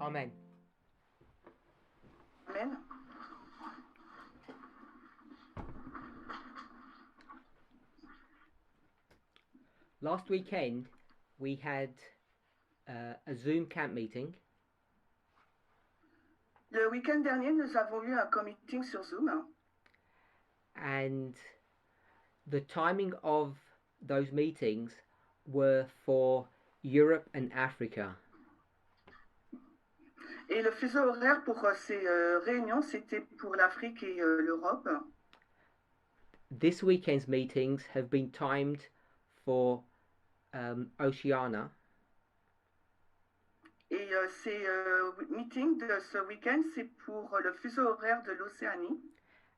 Amen. Amen. Last weekend we had a Zoom camp meeting. Le week-end dernier, nous avons eu un meeting sur Zoom. And the timing of those meetings were for Europe and Africa. Et le fuseau horaire pour ces réunions, c'était pour l'Afrique et l'Europe. This weekend's meetings have been timed for Oceania. Et ces meetings de ce week-end, c'est pour le fuseau horaire de l'Océanie.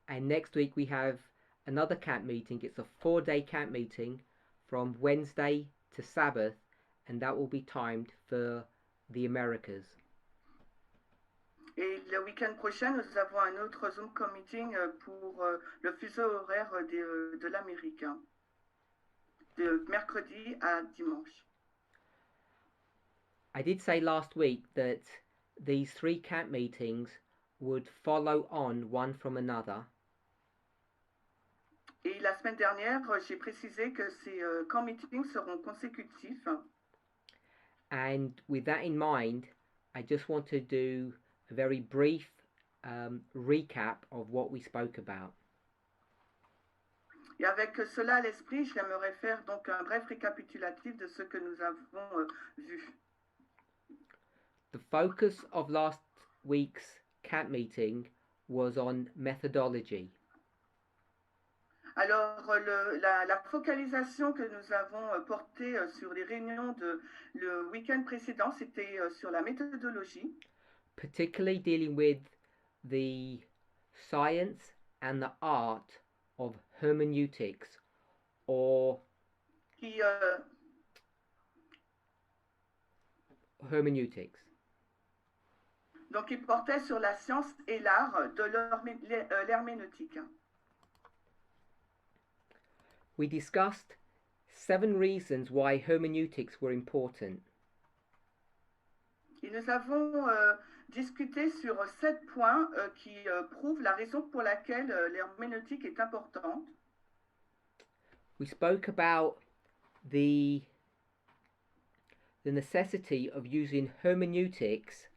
And next week we have another camp meeting. It's a 4-day camp meeting from Wednesday to Sabbath, and that will be timed for the Americas. Et le week-end prochain, nous avons un autre Zoom meeting pour le fuseau horaire de l'Amérique, de mercredi à dimanche. I did say last week that these 3 camp meetings would follow on one from another. Et la semaine dernière, j'ai précisé que ces camp meetings seront consécutifs. And with that in mind, I just want to do a very brief recap of what we spoke about. Et avec cela à l'esprit, j'aimerais faire donc un bref récapitulatif de ce que nous avons vu. The focus of last week's camp meeting was on methodology. Alors, la focalisation que nous avons portée sur les réunions de le week-end précédent, c'était sur la méthodologie. Particularly dealing with the science and the art of hermeneutics, or Qui, hermeneutics. donc, il portait sur la science et l'art de l'herméneutique. We discussed 7 reasons why hermeneutics were important. Et nous avons discuté sur 7 points qui prouvent la raison pour laquelle l'herméneutique est importante. We spoke about the necessity of using hermeneutics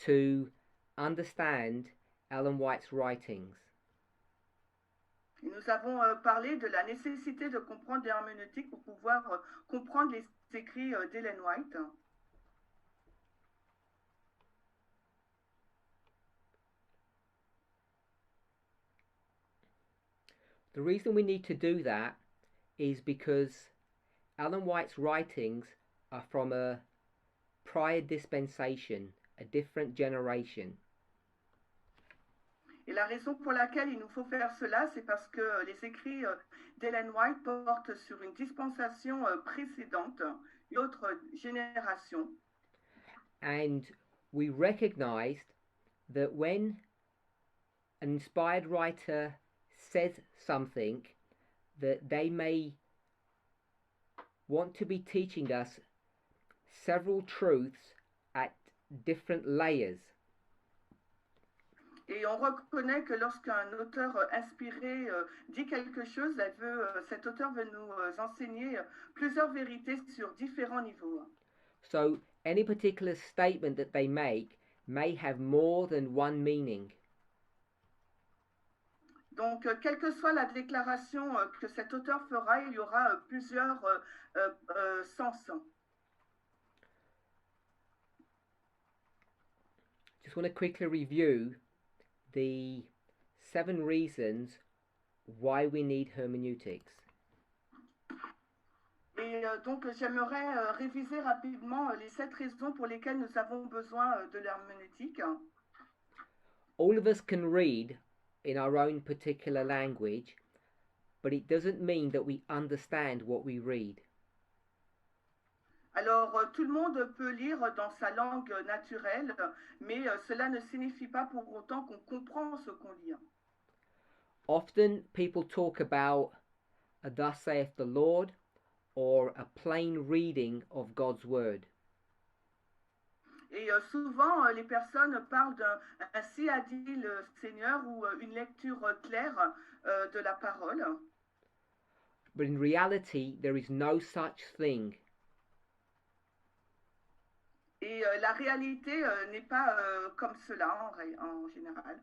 to understand Ellen White's writings. Et nous avons parlé de la nécessité de comprendre l'herméneutique pour pouvoir comprendre les écrits d'Ellen White. The reason we need to do that is because Ellen White's writings are from a prior dispensation, a different generation. Et la raison pour laquelle il nous faut faire cela, c'est parce que les écrits d'Ellen White portent sur une dispensation précédente, une autre génération. And we recognized that when an inspired writer says something, that they may want to be teaching us several truths at different layers. Et on reconnaît que lorsqu'un auteur inspiré dit quelque chose, cet auteur veut nous enseigner plusieurs vérités sur différents niveaux. So any particular statement that they make may have more than one meaning. Donc, quelle que soit la déclaration que cet auteur fera, il y aura plusieurs sens. Just want to quickly review the 7 reasons why we need hermeneutics. Et donc, j'aimerais réviser rapidement les 7 raisons pour lesquelles nous avons besoin de l'herméneutique. All of us can read in our own particular language, but it doesn't mean that we understand what we read. Alors, tout le monde peut lire dans sa langue naturelle, mais cela ne signifie pas pour autant qu'on comprend ce qu'on lit. Often people talk about a thus saith the Lord, or a plain reading of God's word. Et souvent, les personnes parlent d'un ainsi a dit le Seigneur ou une lecture claire de la parole. But in reality, there is no such thing. Et la réalité n'est pas comme cela en général.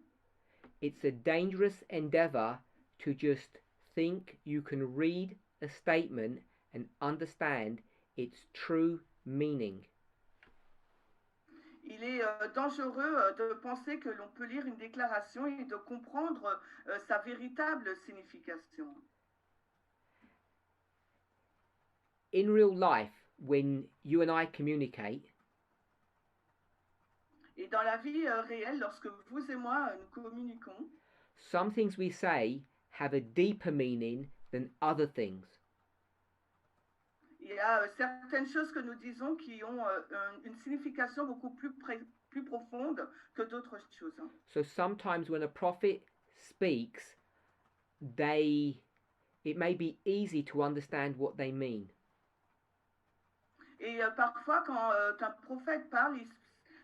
It's a dangerous endeavor to just think you can read a statement and understand its true meaning. Il est dangereux de penser que l'on peut lire une déclaration et de comprendre sa véritable signification. In real life, when you and I communicate, Et dans la vie réelle, lorsque vous et moi nous communiquons, some things we say have a deeper meaning than other things. il y a certaines choses que nous disons qui ont une signification beaucoup plus profonde que d'autres choses. So sometimes when a prophet speaks, it may be easy to understand what they mean. Et parfois, quand un prophète parle,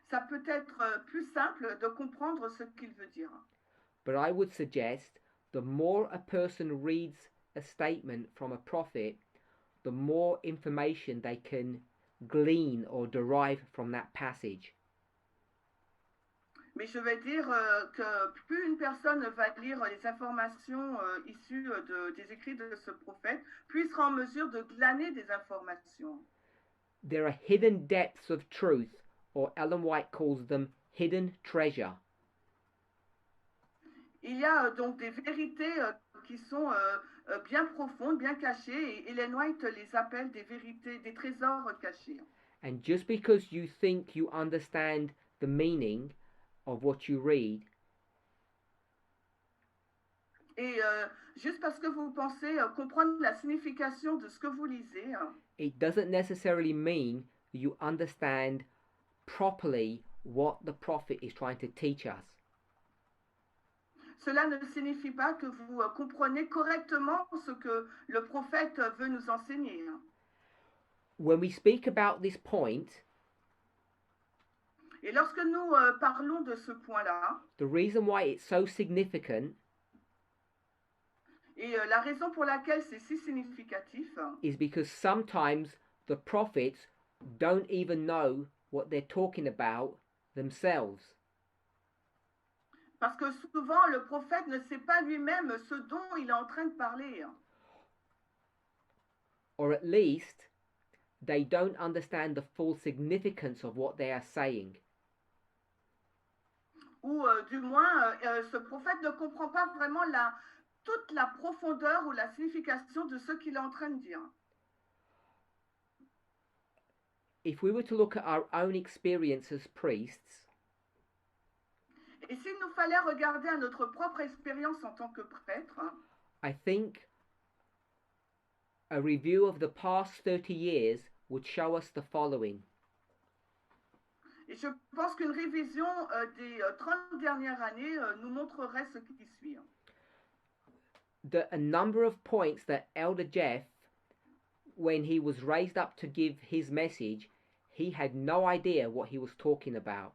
ça peut être plus simple de comprendre ce qu'il veut dire. But I would suggest the more a person reads a statement from a prophet, the more information they can glean or derive from that passage. Mais je vais dire que plus une personne va lire les informations issues des écrits de ce prophète, plus il sera en mesure de glaner des informations. There are hidden depths of truth, or Ellen White calls them hidden treasure. Il y a donc des vérités qui sont bien profondes, bien cachées, et Ellen White les appelle des vérités, des trésors cachés. And just because you think you understand the meaning of what you read, et juste parce que vous pensez comprendre la signification de ce que vous lisez, it doesn't necessarily mean that you understand properly what the prophet is trying to teach us. Cela ne signifie pas que vous comprenez correctement ce que le prophète veut nous enseigner. When we speak about this point, et lorsque nous parlons de ce point-là, the reason why it's so significant et la raison pour laquelle c'est si significatif is because sometimes the prophets don't even know what they're talking about themselves. Parce que souvent, le prophète ne sait pas lui-même ce dont il est en train de parler. Or at least, they don't understand the full significance of what they are saying. Ou du moins, ce prophète ne comprend pas vraiment toute la profondeur ou la signification de ce qu'il est en train de dire. If we were to look at our own experience as priests, et s'il nous fallait regarder à notre propre expérience en tant que prêtre, I think a review of the past 30 years would show us the following. Et je pense qu'une révision des 30 dernières années nous montrerait ce qui suit. A number of points that Elder Jeff, when he was raised up to give his message, he had no idea what he was talking about.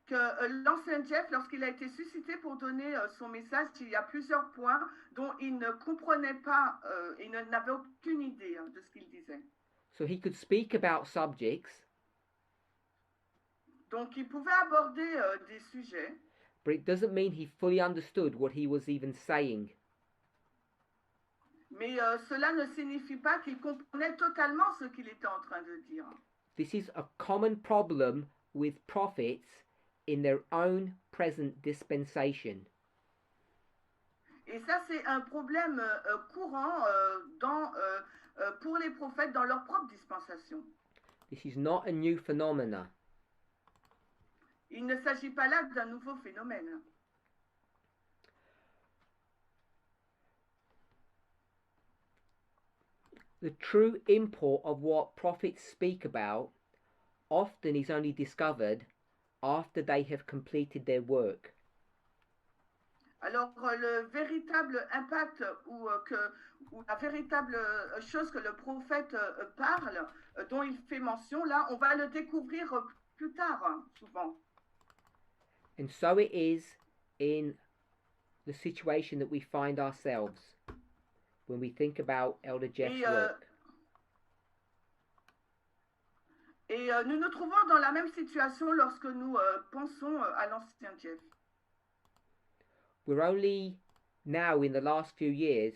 Que l'ancien Jeff, lorsqu'il a été suscité pour donner son message, il y a plusieurs points dont il ne comprenait pas, il n'avait aucune idée de ce qu'il disait. So he could speak about subjects. Donc il pouvait aborder des sujets. But it doesn't mean he fully understood what he was even saying. Mais cela ne signifie pas qu'il comprenait totalement ce qu'il était en train de dire. This is a common problem with prophets in their own present dispensation. Et ça, c'est un problème courant pour les prophètes dans leur propre dispensation. This is not a new phenomena. Il ne s'agit pas là d'un nouveau phénomène. The true import of what prophets speak about often is only discovered after they have completed their work. Alors, le véritable impact ou la véritable chose que le prophète parle, dont il fait mention, là, on va le découvrir plus tard, hein, souvent. And so it is in the situation that we find ourselves when we think about Elder Jeff's work. Et nous nous trouvons dans la même situation lorsque nous pensons à l'ancien Jeff. We're only now, in the last few years,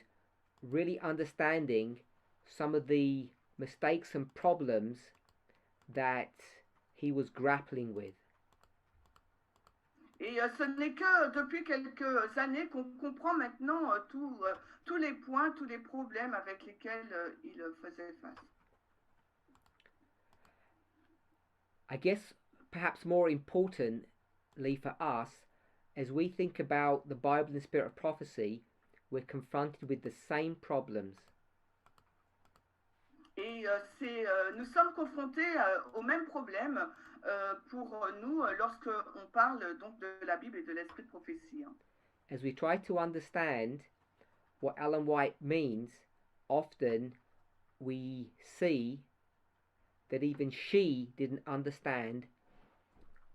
really understanding some of the mistakes and problems that he was grappling with. Et ce n'est que depuis quelques années qu'on comprend maintenant tous les points, tous les problèmes avec lesquels il faisait face. I guess perhaps more importantly for us, as we think about the Bible and the Spirit of Prophecy, we're confronted with the same problems. Et nous sommes confrontés aux mêmes problèmes pour nous lorsque on parle donc de la Bible et de l'esprit de prophétie. As we try to understand what Ellen White means, often we see that even she didn't understand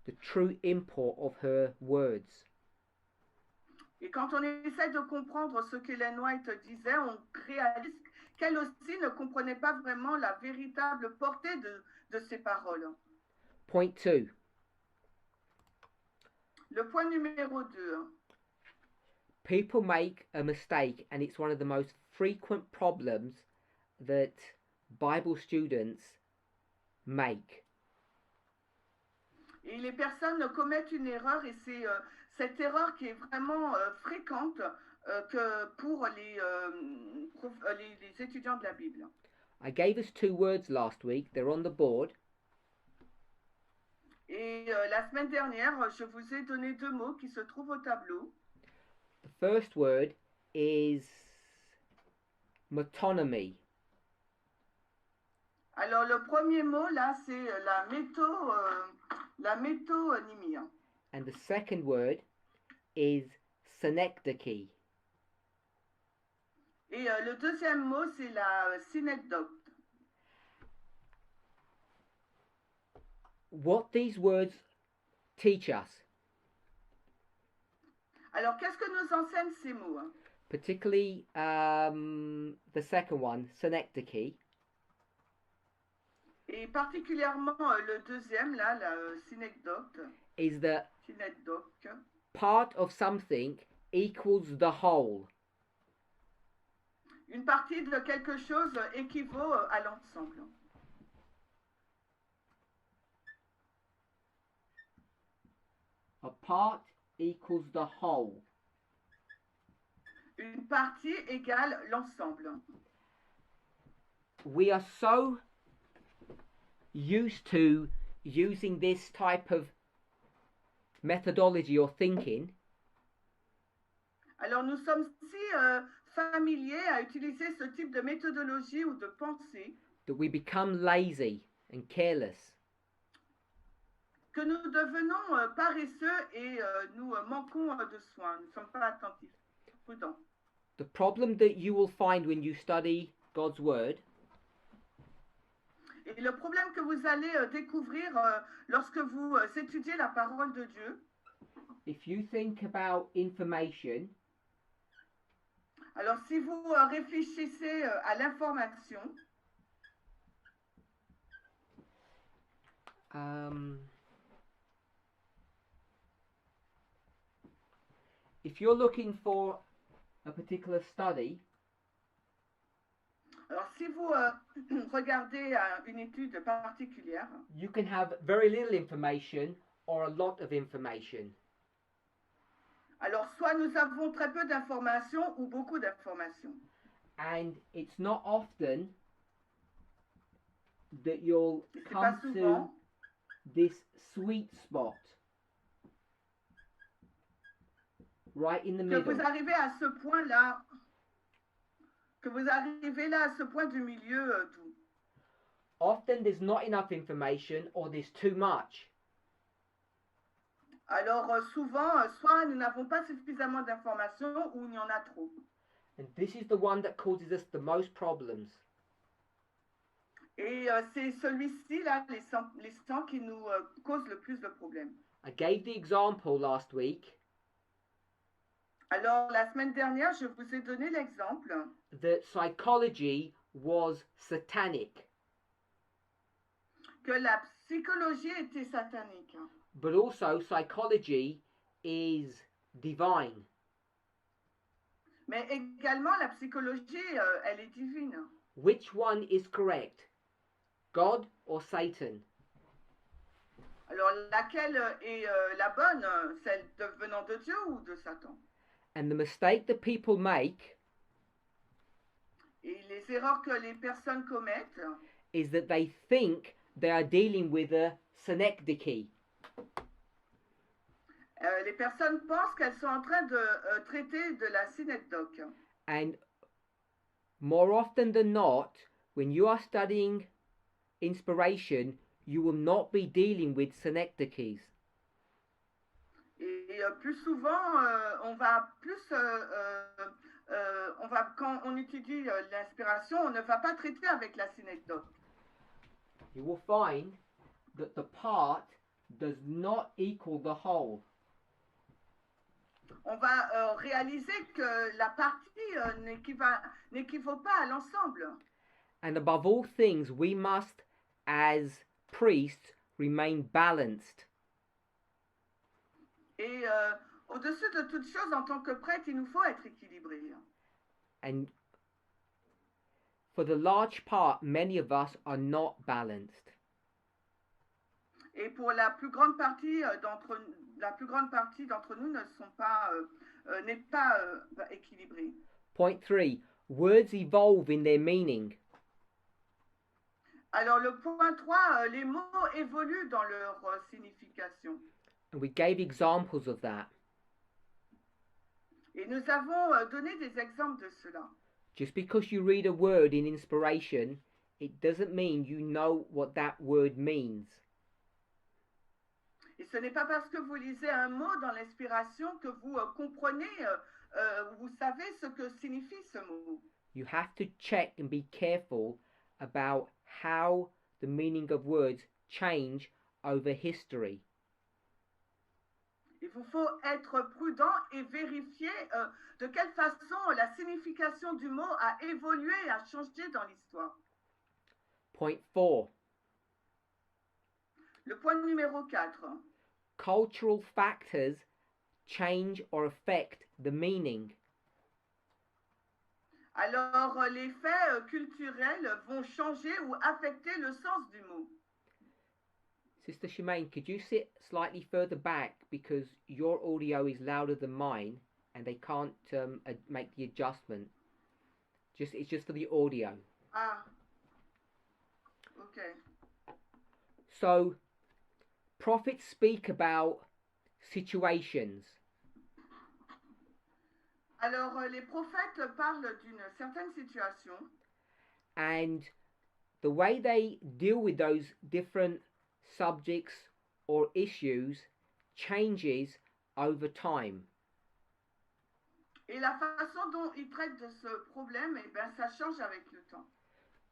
the true import of her words. Et quand on essaie de comprendre ce qu'Ellen White disait, on réalise qu'elle aussi ne comprenait pas vraiment la véritable portée de ses paroles. Point 2. Le point numéro 2. People make a mistake, and it's one of the most frequent problems that Bible students make. Et les personnes commettent une erreur, et c'est cette erreur qui est vraiment fréquente que pour les étudiants de la Bible. I gave us 2 words last week. They're on the board. Et la semaine dernière, je vous ai donné 2 mots qui se trouvent au tableau. The first word is metonymy. Alors le premier mot là, c'est la métonymie. And the second word is synecdoche. Et le deuxième mot, c'est la synecdoque. What these words teach us, alors qu'est-ce que nous enseignent ces mots? particularly the second one, synecdoche, et particulièrement le deuxième là, la synecdoque, is that part of something equals the whole. Une partie de quelque chose équivaut à l'ensemble. A part equals the whole. Une partie égale l'ensemble. We are so used to using this type of methodology or thinking. Alors nous sommes si familiers à utiliser ce type de méthodologie ou de pensée That we become lazy and careless. Que nous devenons paresseux et nous manquons de soins. Nous ne sommes pas attentifs, prudents. The problem that you will find when you study God's Word et le problème que vous allez découvrir lorsque vous étudiez la parole de Dieu, if you think about information, alors si vous réfléchissez à l'information, if you're looking for a particular study, alors si vous regardez une étude particulière, you can have very little information or a lot of information. Alors soit nous avons très peu d'informations ou beaucoup d'informations. And it's not often that you'll come to this sweet spot right in the middle. Que vous arrivez à ce point-là, que vous arrivez là à ce point du milieu d'où. Often there's not enough information or there's too much. Alors souvent, soit nous n'avons pas suffisamment d'informations ou il y en a trop. And this is the one that causes us the most problems. Et c'est celui-ci, là, les 100 qui nous causent le plus de problèmes. I gave the example last week Alors, la semaine dernière, je vous ai donné l'exemple that psychology was satanic, que la psychologie était satanique. but also psychology is divine. Mais également, la psychologie, elle est divine. Which one is correct? God or Satan? Alors, laquelle est la bonne, celle venant de Dieu ou de Satan? And the mistake that people make Et les erreurs que les personnes commettent is that they think they are dealing with a synecdoche. Les personnes pensent qu'elles sont en train de traiter de la synecdoche. And more often than not, when you are studying inspiration, you will not be dealing with synecdoches. Et plus souvent, on va plus, quand on étudie l'inspiration, on ne va pas traiter avec la synecdoche. You will find that the part does not equal the whole. On va réaliser que la partie n'équivaut pas à l'ensemble. And above all things, we must, as priests, remain balanced. Et au-dessus de toute chose, en tant que prêtre, il nous faut être équilibré. And for the large part, many of us are not balanced. Et pour la plus grande partie d'entre nous n'est pas équilibrée. Point 3. Words evolve in their meaning. Alors le point 3, les mots évoluent dans leur signification. And we gave examples of that. Et nous avons donné des exemples de cela. Just because you read a word in inspiration, it doesn't mean you know what that word means. Et ce n'est pas parce que vous lisez un mot dans l'inspiration que vous comprenez, vous savez ce que signifie ce mot. You have to check and be careful about how the meaning of words change over history. Il vous faut être prudent et vérifier de quelle façon la signification du mot a évolué et a changé dans l'histoire. Point 4. Le point numéro 4. Cultural factors change or affect the meaning. Alors, les faits culturels vont changer ou affecter le sens du mot. Sister Shemaine, could you sit slightly further back because your audio is louder than mine and they can't make the adjustment. It's just for the audio. Ah, okay. So, prophets speak about situations. Alors, les prophètes parlent d'une certaine situation. And the way they deal with those different subjects or issues changes over time. Et la façon dont ils traitent de ce problème, eh ben, ça change avec le temps.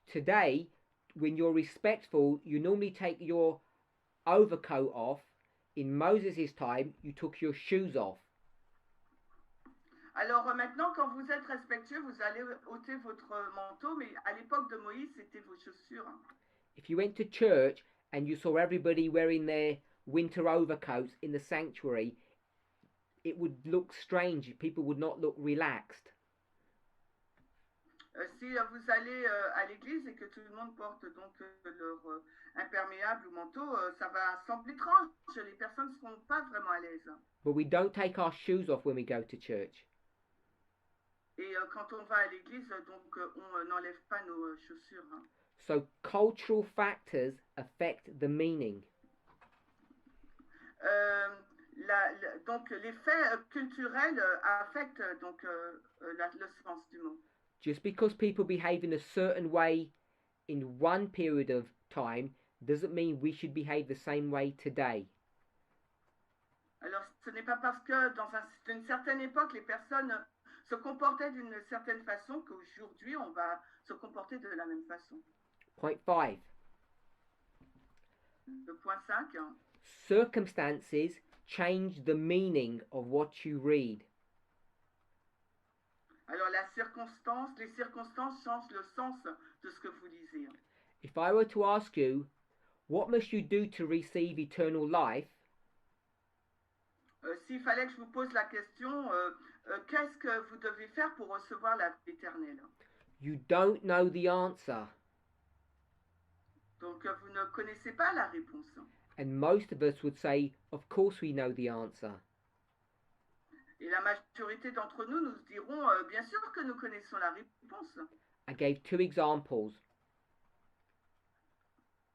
Today, when you're respectful, you normally take your overcoat off. In Moses' time, you took your shoes off. Alors maintenant, quand vous êtes respectueux, vous allez ôter votre manteau, mais à l'époque de Moïse, c'était vos chaussures. If you went to church and you saw everybody wearing their winter overcoats in the sanctuary, it would look strange. People would not look relaxed. Si vous allez à l'église et que tout le monde porte donc leur imperméable ou manteau, ça va sembler étrange. Les personnes ne seront pas vraiment à l'aise. But we don't take our shoes off when we go to church. Et quand on va à l'église, donc on n'enlève pas nos chaussures. Hein. So cultural factors affect the meaning. Donc les faits culturels affectent donc le sens du mot. Just because people behave in a certain way in one period of time doesn't mean we should behave the same way today. Alors, ce n'est pas parce que dans une certaine époque, les personnes se comportaient d'une certaine façon qu'aujourd'hui, on va se comporter de la même façon. Point 5. Le point 5. Circumstances change the meaning of what you read. Alors, les circonstances changent le sens de ce que vous lisez. If I were to ask you, what must you do to receive eternal life? S'il fallait que je vous pose la question, qu'est-ce que vous devez faire pour recevoir la vie éternelle? You don't know the answer. Donc, vous ne connaissez pas la réponse. And most of us would say, of course we know the answer. Et la majorité d'entre nous nous diront, bien sûr que nous connaissons la réponse. I gave 2 examples.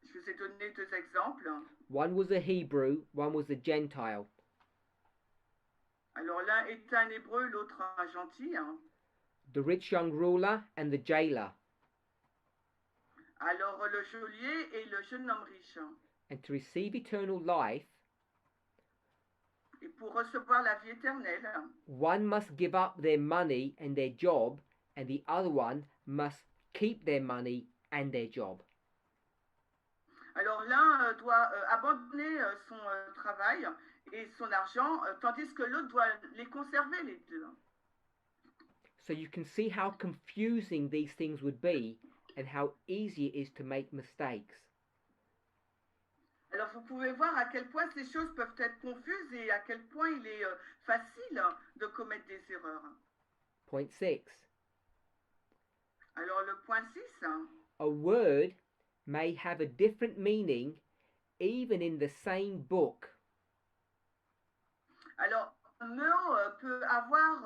Je vous ai donné 2 exemples. One was a Hebrew, one was a Gentile. Alors l'un est un hébreu, l'autre un gentil. The rich young ruler and the jailer. Alors le geôlier et le jeune homme riche. And to receive eternal life, et pour recevoir la vie éternelle, one must give up their money and their job, and the other one must keep their money and their job. Alors l'un doit abandonner son travail et son argent, tandis que l'autre doit les conserver, les deux. So you can see how confusing these things would be and how easy it is to make mistakes. Alors vous pouvez voir à quel point ces choses peuvent être confuses et à quel point il est facile de commettre des erreurs. Point 6. Alors le point 6. A word may have a different meaning even in the same book. Alors un mot peut avoir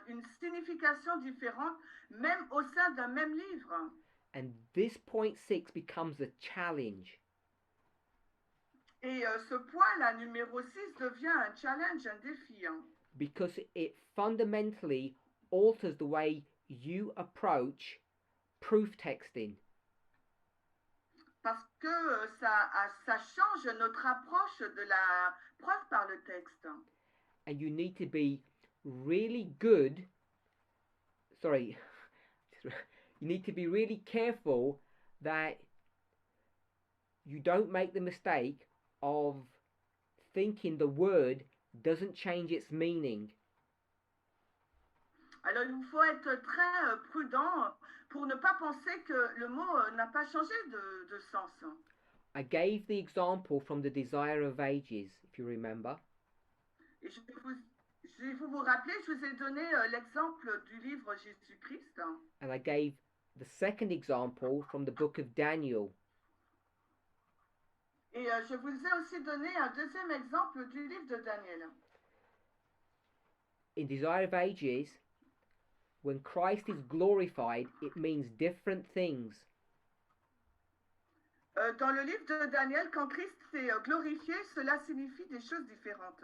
une signification différente même au sein d'un même livre. And this point 6 becomes a challenge. Et ce point-là, numéro 6, devient un challenge, un défi. Because it fundamentally alters the way you approach proof texting. Parce que ça change notre approche de la preuve par le texte. And you need to be really good. Sorry. You need to be really careful that you don't make the mistake of thinking the word doesn't change its meaning. Alors il faut être très prudent pour ne pas penser que le mot n'a pas changé de sens. I gave the example from the Desire of Ages, if you remember. Et vous vous rappelez, je vous ai donné l'exemple du livre Jésus-Christ. And I gave the second example from the book of Daniel. Et je vous ai aussi donné un deuxième exemple du livre de Daniel. In Desire of Ages, when Christ is glorified, it means different things. Dans le livre de Daniel, quand Christ est glorifié, cela signifie des choses différentes.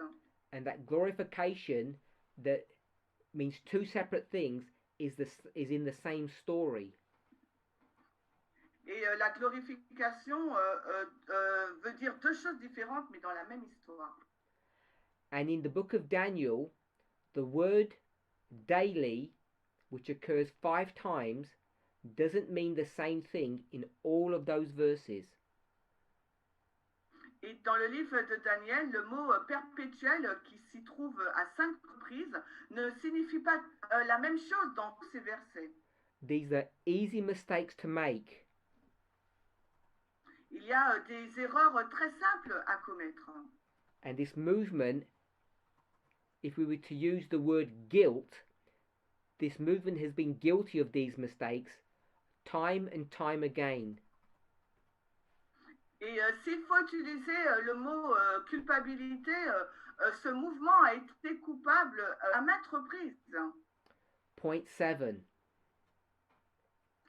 And that glorification that means 2 separate things is in the same story. Et la glorification veut dire 2 choses différentes, mais dans la même histoire. And in the book of Daniel, the word daily, which occurs 5 times, doesn't mean the same thing in all of those verses. Et dans le livre de Daniel, le mot perpétuel qui s'y trouve à 5 reprises ne signifie pas la même chose dans tous ces versets. These are easy mistakes to make. Il y a des erreurs très simples à commettre. And this movement, if we were to use the word guilt, this movement has been guilty of these mistakes time and time again. Et s'il faut utiliser le mot culpabilité, ce mouvement a été coupable à maintes reprises. Point 7.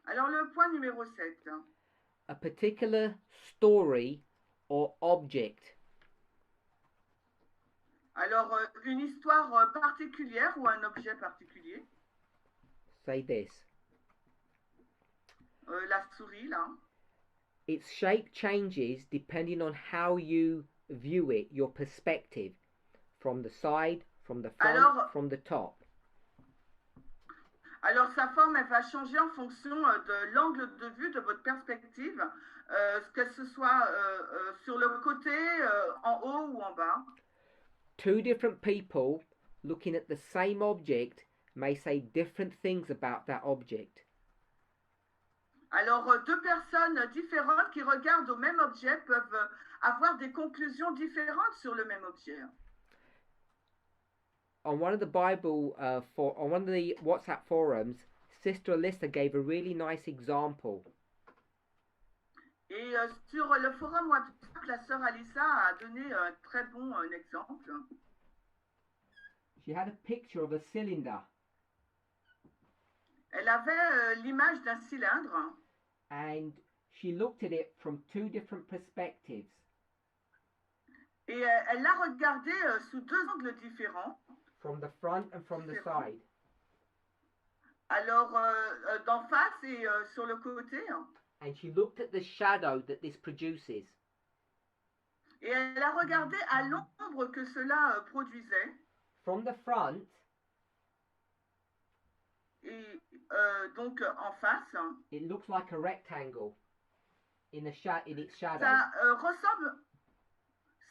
Alors le point numéro 7. A particular story or object. Alors une histoire particulière ou un objet particulier. Say this. La souris là. Its shape changes depending on how you view it, your perspective. from the side, from the front, Alors, from the top. alors sa forme, elle va changer en fonction de l'angle de vue de votre perspective, que ce soit sur le côté, en haut ou en bas. Two different people looking at the same object may say different things about that object. Alors, deux personnes différentes qui regardent au même objet peuvent avoir des conclusions différentes sur le même objet. On one of the Bible on one of the WhatsApp forums, Sister Alyssa gave a really nice example. Et sur le forum WhatsApp, la sœur Alissa a donné un très bon exemple. She had a picture of a cylinder. Elle avait l'image d'un cylindre. And she looked at it from two different perspectives. Et elle l'a regardé sous deux angles différents. From the front and from the side. Alors, d'en face et sur le côté. And she looked at the shadow that this produces. Et elle a regardé à l'ombre que cela produisait. From the front. Et donc en face. It looks like a rectangle in its shadow.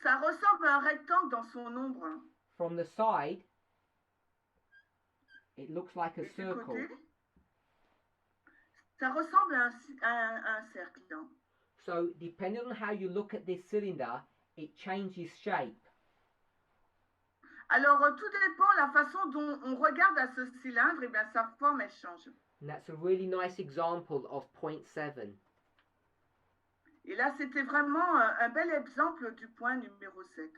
Ça ressemble à un rectangle dans son ombre. From the side, it looks like a circle. Côté, ça ressemble à un cercle. So, depending on how you look at this cylinder, it changes shape. Alors, tout dépend de la façon dont on regarde à ce cylindre, et bien sa forme, elle change. And that's a really nice example of point 7. Et là, c'était vraiment un bel exemple du point numéro 7.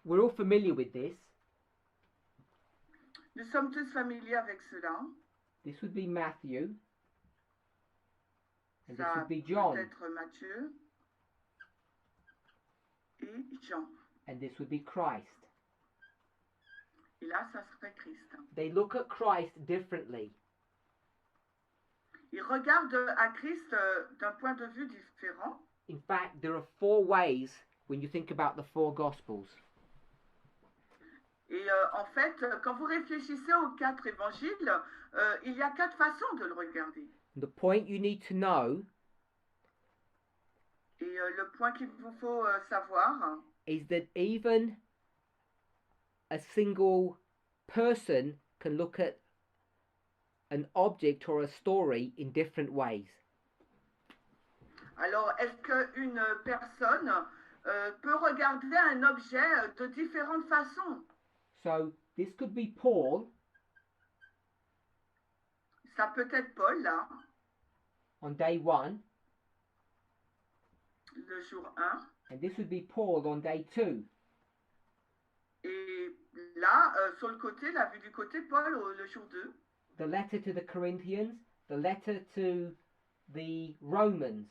We're all familiar with this. Nous sommes tous familiers avec cela. This would be Matthew. And this Ça would be John. peut être Matthieu et Jean. And this would be Christ. Et là, ça serait Christ. They look at Christ differently. Ils regardent à Christ d'un point de vue différent. In fact, there are 4 ways when you think about the 4 Gospels. Et en fait, quand vous réfléchissez aux 4 évangiles, il y a 4 façons de le regarder. The point you need to know et le point qu'il vous faut savoir is that even a single person can look at an object or a story in different ways. Alors, est-ce qu'une personne peut regarder un objet de différentes façons? So, this could be Paul. Ça peut être Paul, là. On day 1. Le jour 1. And this would be Paul on day 2. Et là, sur le côté, la vue du côté, Paul, le jour 2. The letter to the Corinthians, the letter to the Romans.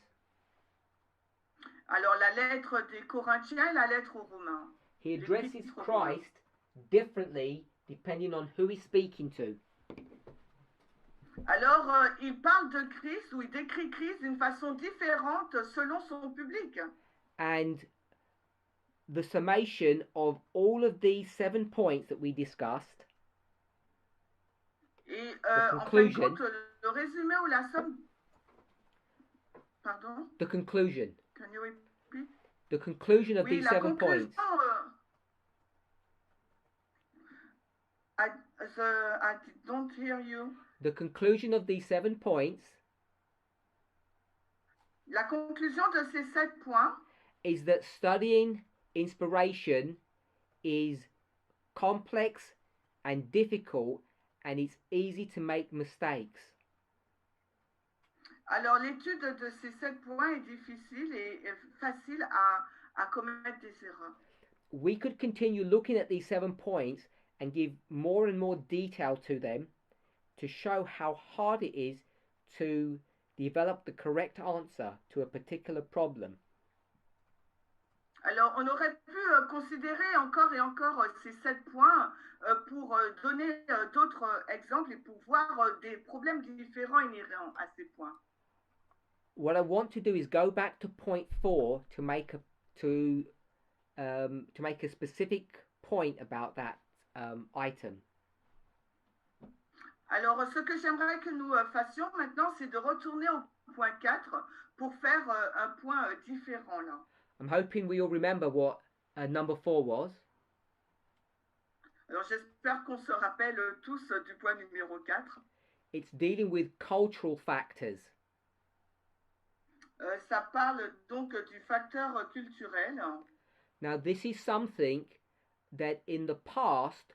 Alors, la lettre des Corinthiens et la lettre aux Romains. He addresses Christ differently depending on who he's speaking to. Alors, il parle de Christ ou il décrit Christ d'une façon différente selon son public. And the summation of all of these 7 points that we discussed, et the en fin de conclusion, compte, le résumé ou la somme... Pardon? the conclusion. Can you repeat? The conclusion of Oui, these la 7 conclusion, points. I don't hear you. The conclusion of these 7 points La conclusion de ces 7 points is that studying inspiration is complex and difficult, and it's easy to make mistakes. Alors, l'étude de ces 7 points est difficile et facile à commettre des erreurs. We could continue looking at these 7 points and give more and more detail to them to show how hard it is to develop the correct answer to a particular problem. Alors, on aurait pu considérer encore et encore ces 7 points pour donner d'autres exemples et pour voir des problèmes différents inhérents à ces points. What I want to do is go back to point 4 to make to make a specific point about that item. Alors, ce que j'aimerais que nous fassions maintenant, c'est de retourner au point 4 pour faire un point différent là. I'm hoping we all remember what number 4 was. Alors, j'espère qu'on se rappelle tous du point numéro 4. It's dealing with cultural factors. Ça parle donc du facteur culturel. Now, this is something that in the past,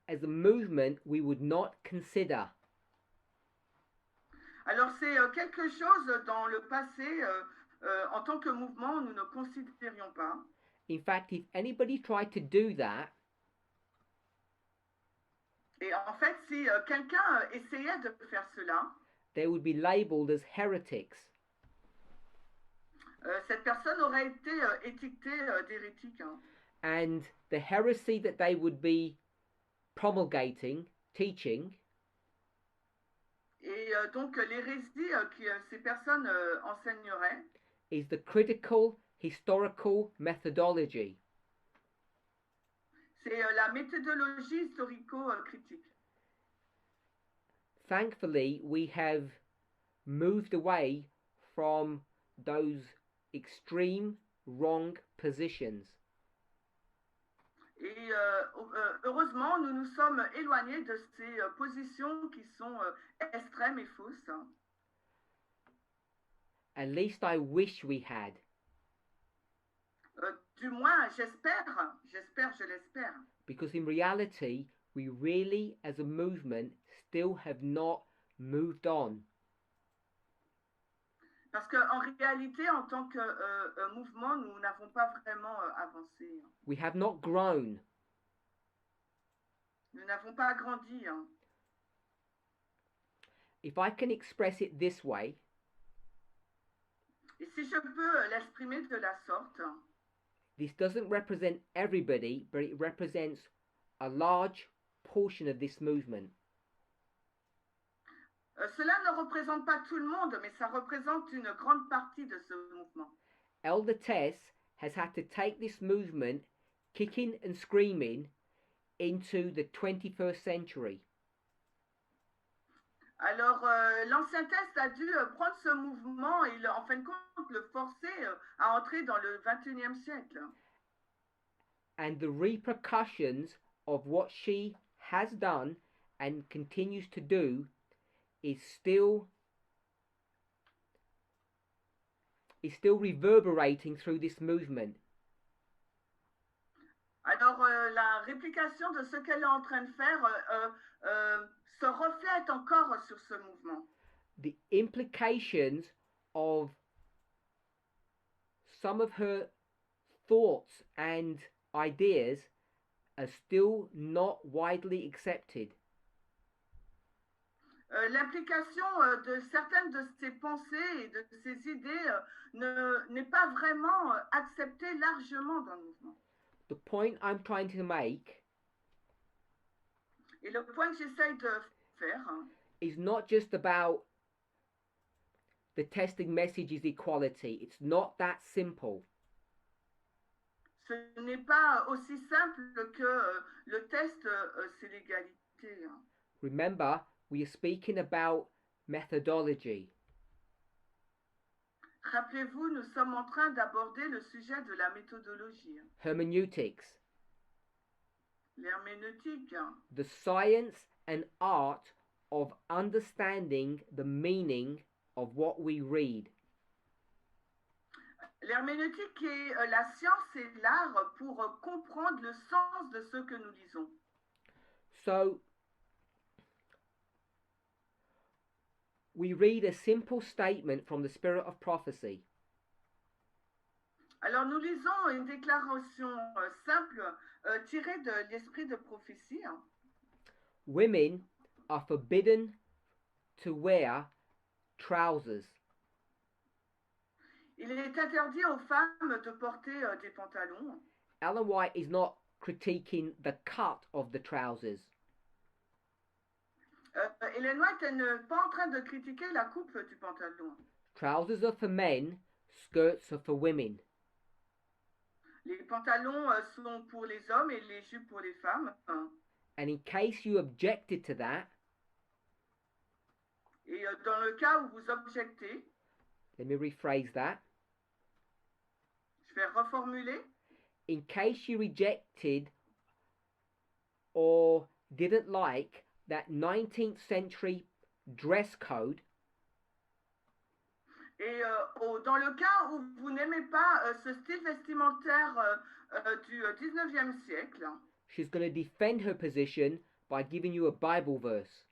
as a movement, we would not consider. Alors, c'est quelque chose dans le passé, en tant que mouvement, nous ne considérions pas. In fact, if anybody tried to do that, et en fait, si quelqu'un essayait de faire cela, they would be labeled as heretics. Cette personne aurait été étiquetée d'hérétique. Hein. And the heresy that they would be promulgating, teaching, et donc l'hérésie que ces personnes enseigneraient, is the critical historical methodology. C'est la méthodologie historico-critique. Thankfully, we have moved away from those extreme wrong positions. Et heureusement, nous nous sommes éloignés de ces positions qui sont extrêmes et fausses. At least I wish we had. Du moins, j'espère, je l'espère. Because in reality, we really, as a movement, still have not moved on. Parce qu'en réalité, en tant que mouvement, nous n'avons pas vraiment avancé. We have not grown. Nous n'avons pas grandi. Hein. If I can express it this way, et si je peux l'exprimer de la sorte, this doesn't represent everybody, but it represents a large portion of this movement. Cela ne représente pas tout le monde, mais ça représente une grande partie de ce mouvement. Elder Tess has had to take this movement, kicking and screaming, into the 21st century. Alors, l'ancien test a dû prendre ce mouvement et, en fin de compte, le forcer à entrer dans le 21e siècle. And the repercussions of what she has done and continues to do is still reverberating through this movement. Alors, la réplication de ce qu'elle est en train de faire se reflète encore sur ce mouvement. The implications of some of her thoughts and ideas are still not widely accepted. L'implication de certaines de ses pensées et de ses idées n'est pas vraiment acceptée largement dans le mouvement. The point I'm trying to make et le point que j'essaye de faire is not just about the testing message is equality. It's not that simple. Ce n'est pas aussi simple que le test, c'est l'égalité. Remember, we are speaking about methodology. Rappelez-vous, nous sommes en train d'aborder le sujet de la méthodologie. Hermeneutics. L'herméneutique. The science and art of understanding the meaning of what we read. L'herméneutique est la science et l'art pour comprendre le sens de ce que nous lisons. So, we read a simple statement from the Spirit of Prophecy. Alors nous lisons une déclaration simple tirée de l'esprit de prophétie. Women are forbidden to wear trousers. Il est interdit aux femmes de porter des pantalons. Ellen White is not critiquing the cut of the trousers. Ellen White n'est pas en train de critiquer la coupe du pantalon. Trousers are for men, skirts are for women. Les pantalons sont pour les hommes et les jupes pour les femmes. And in case you objected to that, Et dans le cas où vous objectez, let me rephrase that. je vais reformuler. In case you rejected or didn't like that 19th century dress code, Et dans le cas où vous n'aimez pas ce style vestimentaire du 19e siècle, she's going to defend her position by giving you a Bible verse.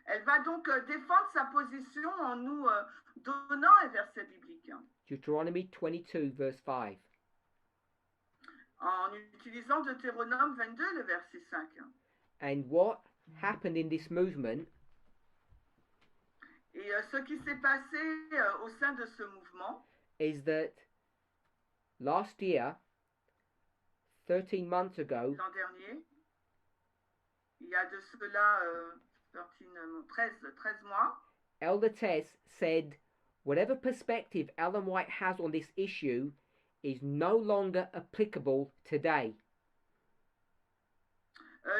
elle va donc défendre sa position en nous donnant un verset biblique, Deuteronomy 22, verse 5. en utilisant Deutéronome 22, le verset 5. And what happened in this movement Et ce qui s'est passé au sein de ce mouvement, is that last year, 13 months ago, l'an dernier, il y a de cela 13 mois, Elder Tess said, whatever perspective Ellen White has on this issue is no longer applicable today.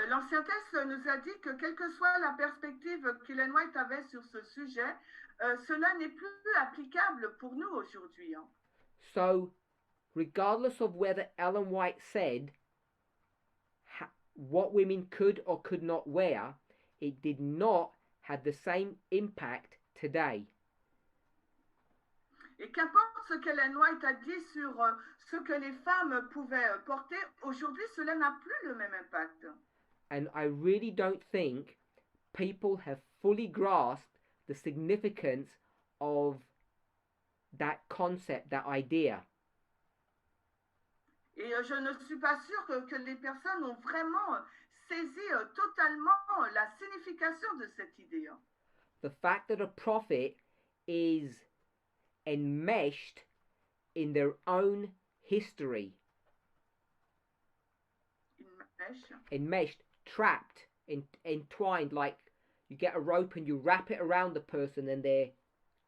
L'ancien Tess nous a dit que quelle que soit la perspective qu'Ellen White avait sur ce sujet, cela n'est plus applicable pour nous aujourd'hui. So, regardless of whether Ellen White said what women could or could not wear, it did not have the same impact today. Et qu'importe ce qu'Ellen White a dit sur ce que les femmes pouvaient porter, aujourd'hui cela n'a plus le même impact. And I really don't think people have fully grasped the significance of that concept, that idea. Et je ne suis pas sûre que les personnes ont vraiment saisi totalement la signification de cette idée. The fact that a prophet is enmeshed in their own history. Enmeshed, trapped, entwined, like you get a rope and you wrap it around the person and they're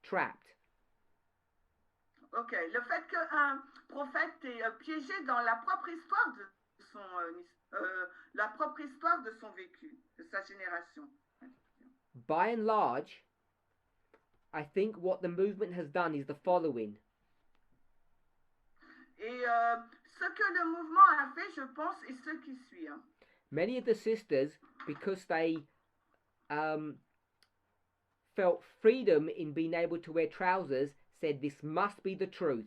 trapped. Ok, le fait qu'un prophète est piégé dans la propre histoire de son vécu, de sa génération. By and large, I think what the movement has done is the following. Et ce que le mouvement a fait, je pense, est ce qui suit. Many of the sisters, because they felt freedom in being able to wear trousers, said this must be the truth.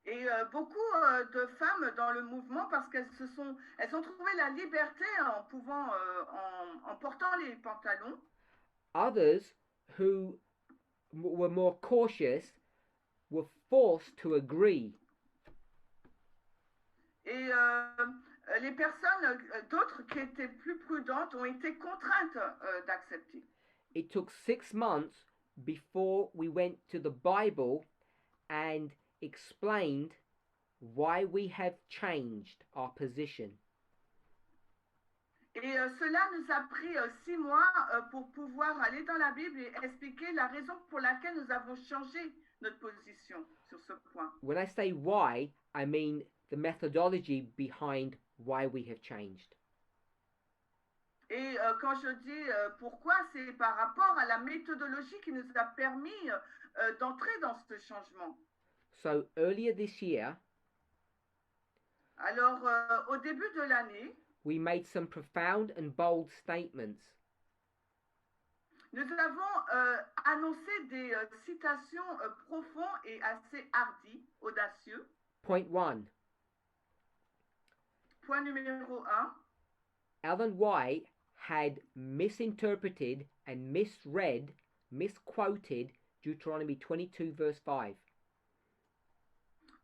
Et beaucoup de femmes dans le mouvement, parce elles ont trouvé la liberté en pouvant, en portant les pantalons. Others who were more cautious were forced to agree. Et les personnes, d'autres qui étaient plus prudentes, ont été contraintes d'accepter. It took 6 months before we went to the Bible and explained why we have changed our position. Et cela nous a pris 6 mois pour pouvoir aller dans la Bible et expliquer la raison pour laquelle nous avons changé notre position sur ce point. When I say why, I mean the methodology behind why we have changed. Et quand je dis pourquoi, c'est par rapport à la méthodologie qui nous a permis d'entrer dans ce changement. So earlier this year, alors au début de l'année, we made some profound and bold statements. Nous avons annoncé des citations profondes et assez hardies, audacieux. Point 1. Point numéro 1. Ellen White had misinterpreted and misquoted Deuteronomy 22 verse 5.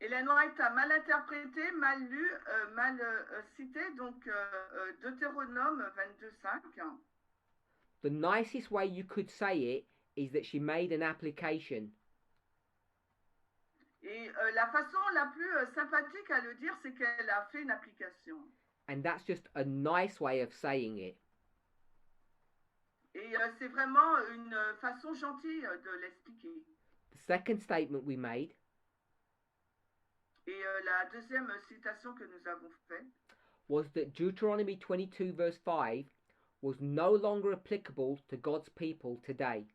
Ellen White a mal interprété, mal lu, mal cité, donc Deutéronome 22:5. The nicest way you could say it is that she made an application. Et la façon la plus sympathique à le dire, c'est qu'elle a fait une application. And that's just a nice way of saying it. Et c'est vraiment une façon gentille de l'expliquer. The second statement we made Et la deuxième citation que nous avons faite was that Deuteronomy 22 verse 5 was no longer applicable to God's people today.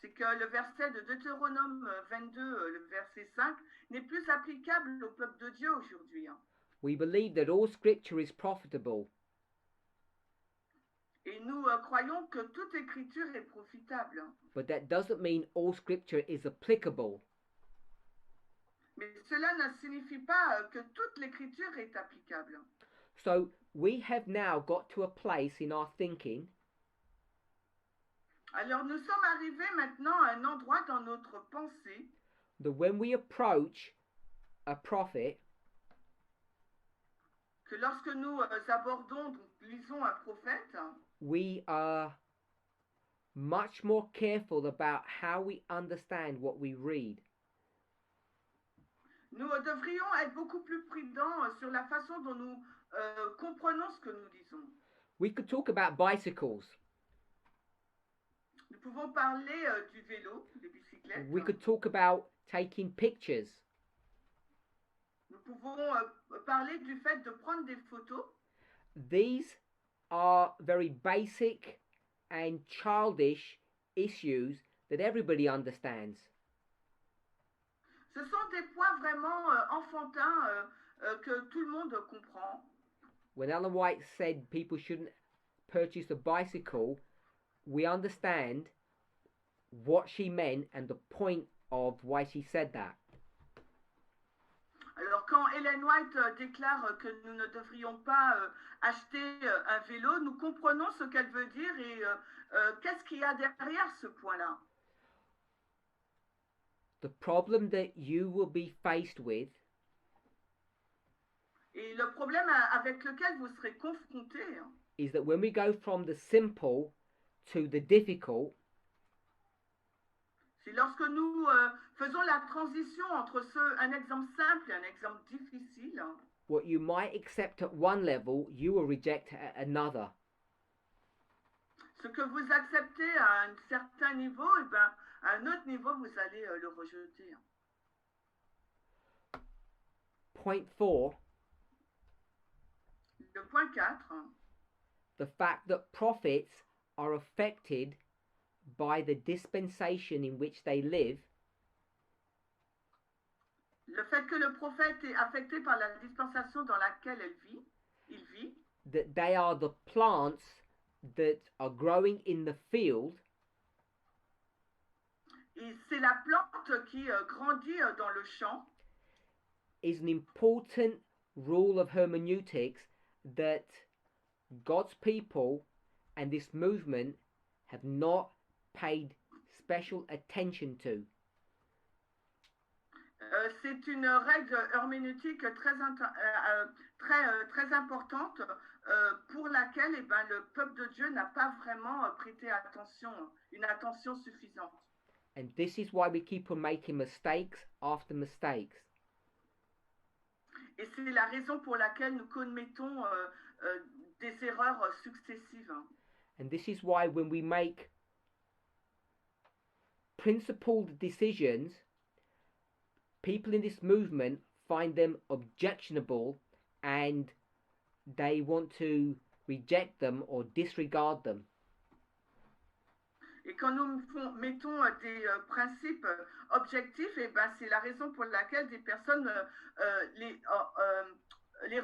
c'est que le verset de Deutéronome 22, le verset 5, n'est plus applicable au peuple de Dieu aujourd'hui. We believe that all scripture is profitable, Et nous croyons que toute écriture est profitable. but that doesn't mean all scripture is applicable. Mais cela ne signifie pas que toute l'écriture est applicable. So we have now got to a place in our thinking Alors nous sommes arrivés maintenant à un endroit dans notre pensée that when we approach a prophet, que lorsque nous abordons, donc, lisons un prophète, we are much more careful about how we understand what we read. nous devrions être beaucoup plus prudents sur la façon dont nous comprenons ce que nous lisons. We could talk about bicycles. Nous pouvons parler du vélo, des bicyclettes. We could talk about taking pictures. Nous pouvons parler du fait de prendre des photos. These are very basic and childish issues that everybody understands. Ce sont des points vraiment enfantins que tout le monde comprend. When Ellen White said people shouldn't purchase a bicycle, we understand what she meant and the point of why she said that. Alors quand Ellen White déclare que nous ne devrions pas acheter un vélo, nous comprenons ce qu'elle veut dire et qu'est-ce qu'il y a derrière ce point-là. The problem that you will be faced with Et le problème avec lequel vous serez confrontés is that when we go from the simple to the difficult, c'est lorsque nous faisons la transition entre un exemple simple et un exemple difficile. what you might accept at one level, you will reject at another. Ce que vous acceptez à un certain niveau, et ben, à un autre niveau, vous allez le rejeter. Point 4, Le point 4, the fact that prophets are affected by the dispensation in which they live le fait que le prophète est affecté par la dispensation dans laquelle il vit, that they are the plants that are growing in the field, et c'est la plante qui grandit dans le champ, is an important rule of hermeneutics that God's people and this movement have not paid special attention to. C'est une règle herméneutique très importante pour laquelle eh ben, le peuple de Dieu n'a pas vraiment prêté attention, une attention suffisante. And this is why we keep on making mistakes after mistakes. Et c'est la raison pour laquelle nous commettons des erreurs successives. And this is why when we make principled decisions, people in this movement find them objectionable and they want to reject them or disregard them. Et quand nous mettons des principes objectifs, eh ben, c'est la raison pour laquelle des personnes les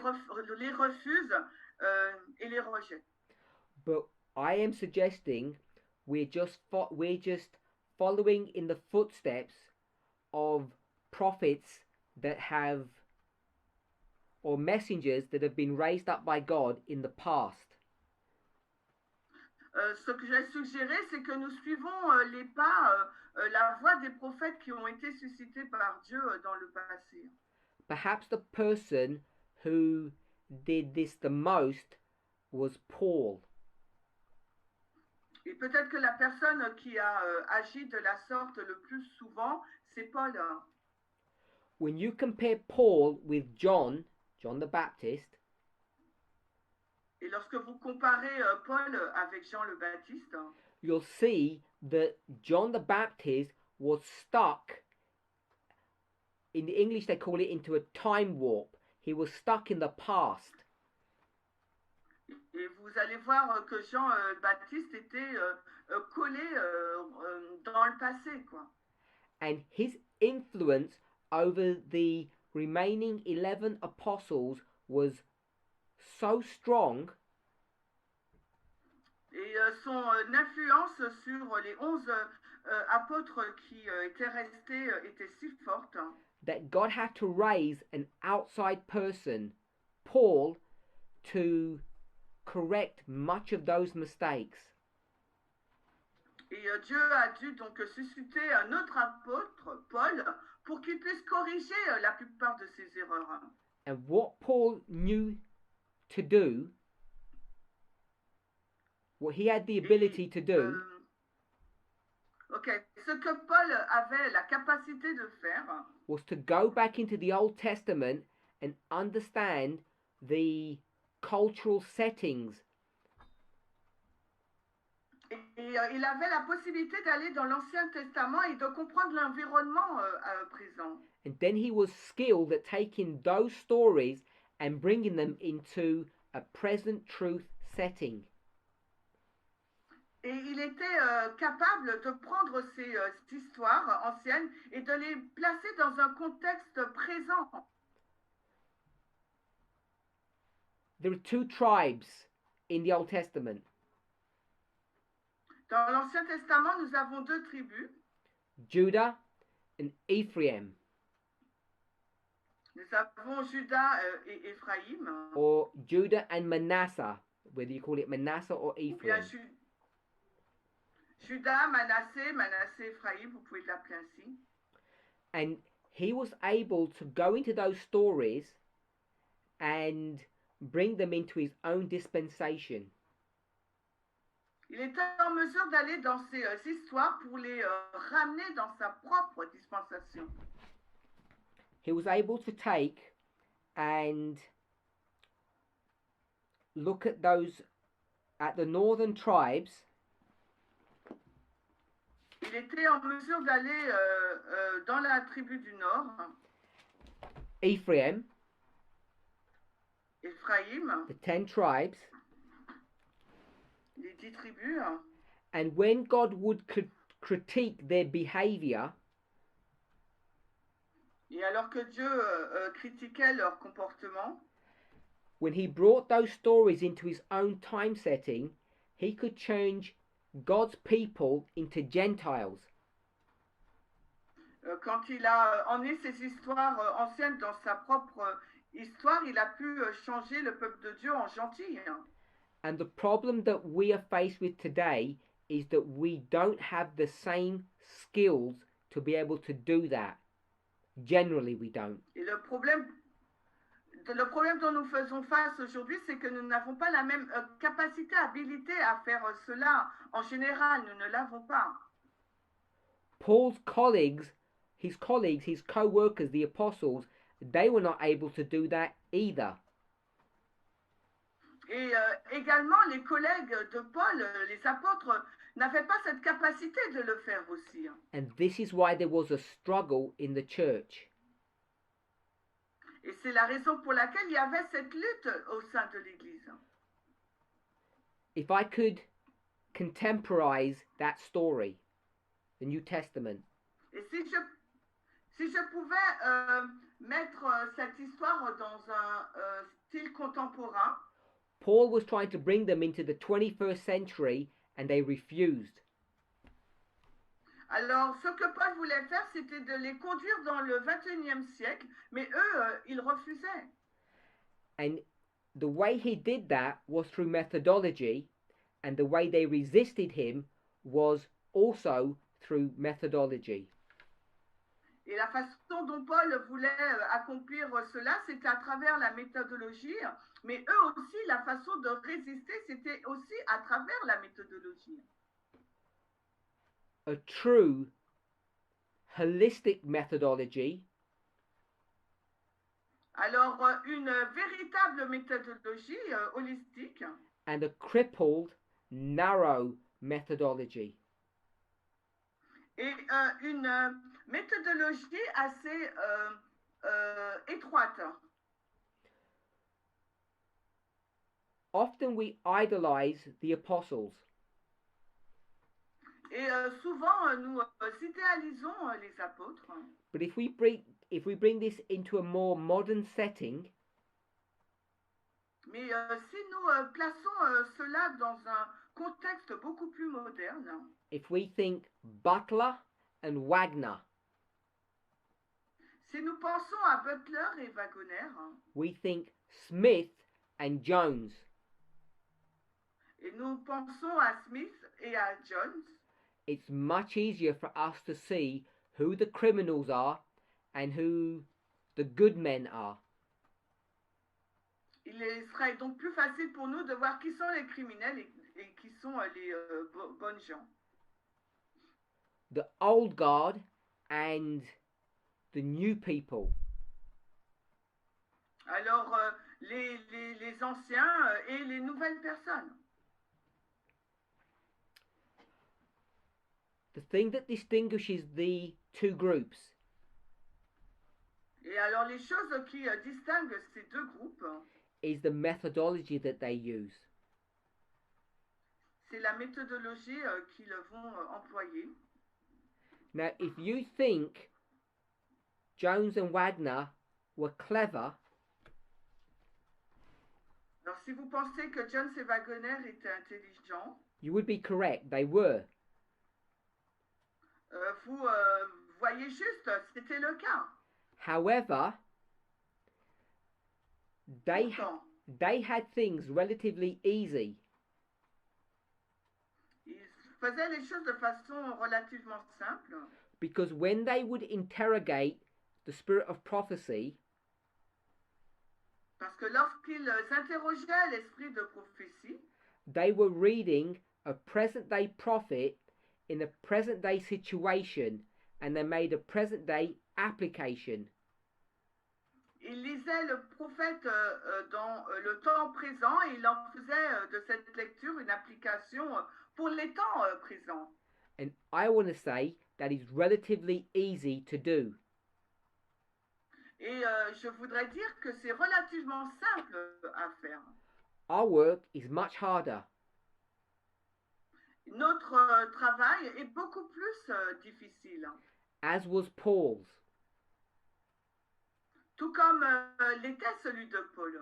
refusent et les rejettent. But I am suggesting we're just following in the footsteps of prophets that have, or messengers that have been raised up by God in the past. Ce que j'ai suggéré, c'est que nous suivons les pas, la voie des prophètes qui ont été suscités par Dieu dans le passé. Perhaps the person who did this the most was Paul. Et peut-être que la personne qui a agi de la sorte le plus souvent, c'est Paul. When you compare Paul with John the Baptist, et lorsque vous comparez Paul avec Jean le Baptiste, you'll see that John the Baptist was stuck in the English they call it into a time warp. He was stuck in the past. Et vous allez voir que Jean Baptiste était collé dans le passé, quoi. And his influence over the remaining 11 apostles was so strong Et son influence sur les 11 apôtres qui étaient restés était si forte that God had to raise an outside person, Paul, to correct much of those mistakes. Et Dieu a dû donc susciter un autre apôtre, Paul, pour qu'il puisse corriger la plupart de ces erreurs. And what Paul knew to do, what he had the ability to do, ce que Paul avait la capacité de faire, was to go back into the Old Testament and understand the cultural settings. Et il avait la possibilité d'aller dans l'Ancien Testament et de comprendre l'environnement présent. And then he was skilled at taking those stories and bringing them into a present truth setting. Et il était capable de prendre ces histoires anciennes et de les placer dans un contexte présent. There are two tribes in the Old Testament. Dans l'Ancien Testament, nous avons deux tribus. Judah and Ephraim. Nous avons Juda et Ephraim. Or Judah and Manasseh, whether you call it Manasseh or Ephraim. Judas, Manasseh, Ephraim, vous pouvez l'appeler ainsi. And he was able to go into those stories and bring them into his own dispensation. Il était en mesure d'aller dans ces histoires pour les ramener dans sa propre dispensation. He was able to take and look at the northern tribes. Il était en mesure d'aller dans la tribu du Nord. Ephraim. The 10 tribes. Les 10 tribus. And when God would critique their behavior, et alors que Dieu critiquait leur comportement, when he brought those stories into his own time setting, he could change God's people into Gentiles. Quand il a emmené ces histoires anciennes dans sa propre histoire, il a pu changer le peuple de Dieu en gentils. And the problem that we are faced with today is that we don't have the same skills to be able to do that. Generally, we don't. Et le problème dont nous faisons face aujourd'hui, c'est que nous n'avons pas la même capacité, habilité à faire cela. En général, nous ne l'avons pas. Paul's colleagues, his co-workers, the apostles, they were not able to do that either. Et également, les collègues de Paul, les apôtres, n'avaient pas cette capacité de le faire aussi. And this is why there was a struggle in the church. Et c'est la raison pour laquelle il y avait cette lutte au sein de l'Église. If I could contemporize that story, the New Testament. Et si je pouvais mettre cette histoire dans un style contemporain, Paul was trying to bring them into the 21st century and they refused. Alors, ce que Paul voulait faire, c'était de les conduire dans le 21e siècle, mais eux, ils refusaient. And the way he did that was through methodology, and the way they resisted him was also through methodology. Et la façon dont Paul voulait accomplir cela, c'était à travers la méthodologie, mais eux aussi, la façon de résister, c'était aussi à travers la méthodologie. A true holistic methodology. Alors, une véritable méthodologie holistique. And a crippled, narrow methodology. Et une méthodologie assez étroite. Often we idolize the apostles. Et souvent, nous idéalisons les apôtres. But if we bring this into a more modern setting, Mais si nous plaçons cela dans un contexte beaucoup plus moderne, if we think Butler and Wagner, si nous pensons à Butler et Wagoner, we think Smith and Jones, et nous pensons à Smith et à Jones, it's much easier for us to see who the criminals are and who the good men are. il serait donc plus facile pour nous de voir qui sont les criminels et qui sont les bonnes gens. The old guard and the new people. Alors, les anciens et les nouvelles personnes. The thing that distinguishes the two groups Et alors, les choses qui distinguent ces deux groupes, is the methodology that they use. c'est la méthodologie qu'ils vont employer. Now, if you think Jones and Wagner were clever, Alors, si vous pensez que Jones et Wagoner étaient intelligents, you would be correct. They were. vous voyez juste, c'était le cas. However, they Pourtant, had things relatively easy. ils faisaient les choses de façon relativement simple. Because when they would interrogate the spirit of prophecy, Parce que lorsqu'ils interrogeaient l'esprit de prophétie, they were reading a present day prophet in a present day situation, and they made a present day application. ils lisaient le prophète dans le temps présent et il en faisait de cette lecture une application pour les temps présents. And I want to say that is relatively easy to do. Et je voudrais dire que c'est relativement simple à faire. Our work is much harder. Notre travail est beaucoup plus difficile. As was Paul's. Tout comme l'était celui de Paul.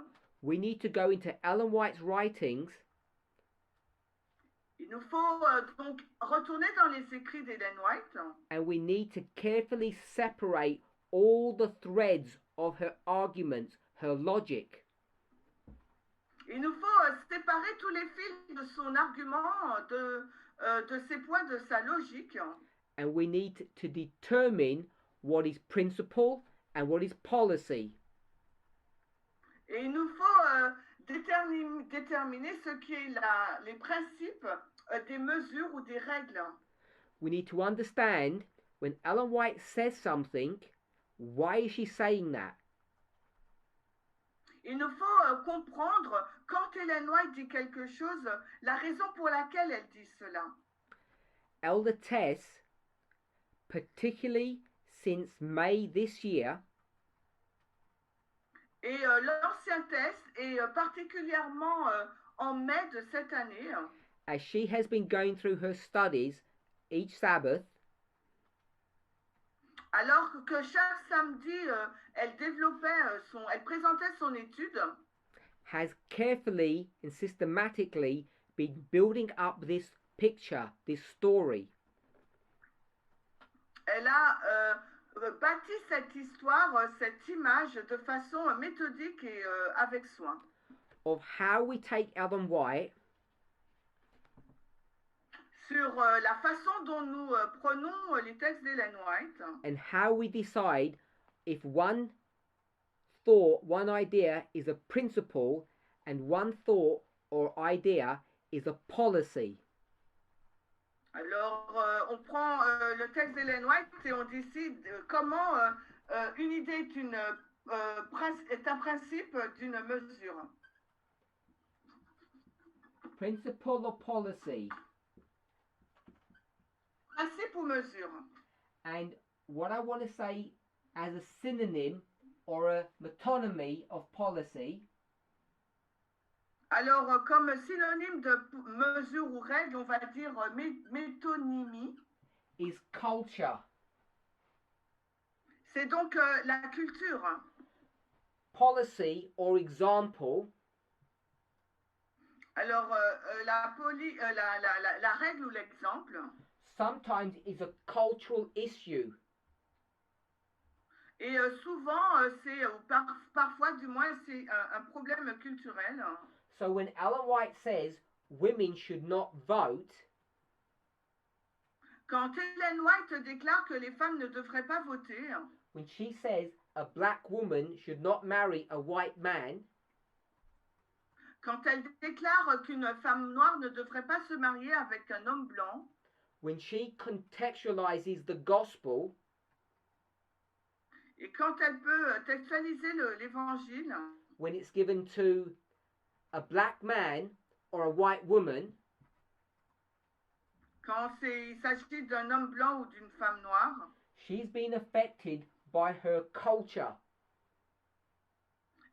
We need to go into Ellen White's writings Il nous faut donc retourner dans les écrits d'Ellen White and we need to carefully separate all the threads of her arguments, her logic. il nous faut séparer tous les fils de son argument, de ses points, de sa logique. And we need to determine what is principle and what is policy. Et il nous faut déterminer ce qui est les principes des mesures ou des règles. We need to understand when Ellen White says something, why is she saying that? Il nous faut comprendre quand Ellen White dit quelque chose, la raison pour laquelle elle dit cela. Elder Tess, particularly since May this year, Et l'ancien test, et particulièrement en mai de cette année, as she has been going through her studies each Sabbath, alors que chaque samedi, elle présentait son étude, has carefully and systematically been building up this picture, this story. Elle a bâti cette histoire, cette image de façon méthodique et avec soin. Of how we take Ellen White Sur la façon dont nous prenons les textes d'Ellen White and how we decide if one thought, one idea is a principle and one thought or idea is a policy. Alors, on prend le texte d'Ellen White et on décide comment une idée est un principe d'une mesure. Principle or policy. Principe ou mesure. And what I want to say as a synonym or a metonymy of policy Alors, comme synonyme de mesure ou règle, on va dire métonymie. is culture. C'est donc la culture. Policy or example Alors, la règle ou l'exemple, sometimes is a cultural issue. et souvent, parfois du moins, c'est un problème culturel. So when Ellen White says women should not vote, Quand Ellen White déclare que les femmes ne devraient pas voter, when she says a black woman should not marry a white man, quand elle déclare qu'une femme noire ne devrait pas se marier avec un homme blanc, when she contextualizes the gospel, et quand elle peut textualiser l'évangile, when it's given to a black man or a white woman, quand il s'agit d'un homme blanc ou d'une femme noire, she's been affected by her culture.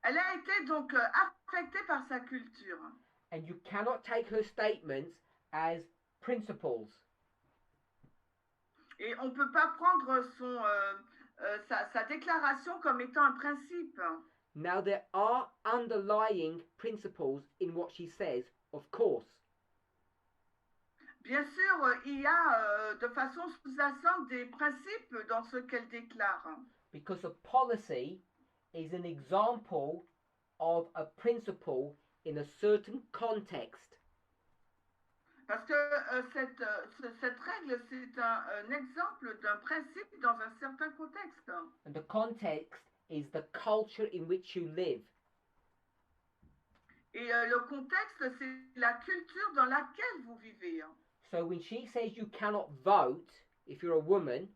elle a été donc affectée par sa culture. And you cannot take her statements as principles. Et on ne peut pas prendre sa déclaration comme étant un principe. Now there are underlying principles in what she says, of course. Bien sûr, il y a de façon sous-jacente des principes dans ce qu'elle déclare. Because a policy is an example of a principle in a certain context. Parce que cette règle, c'est un exemple d'un principe dans un certain contexte. And the context is the culture in which you live. Et le contexte, c'est la culture dans laquelle vous vivez. So when she says you cannot vote if you're a woman,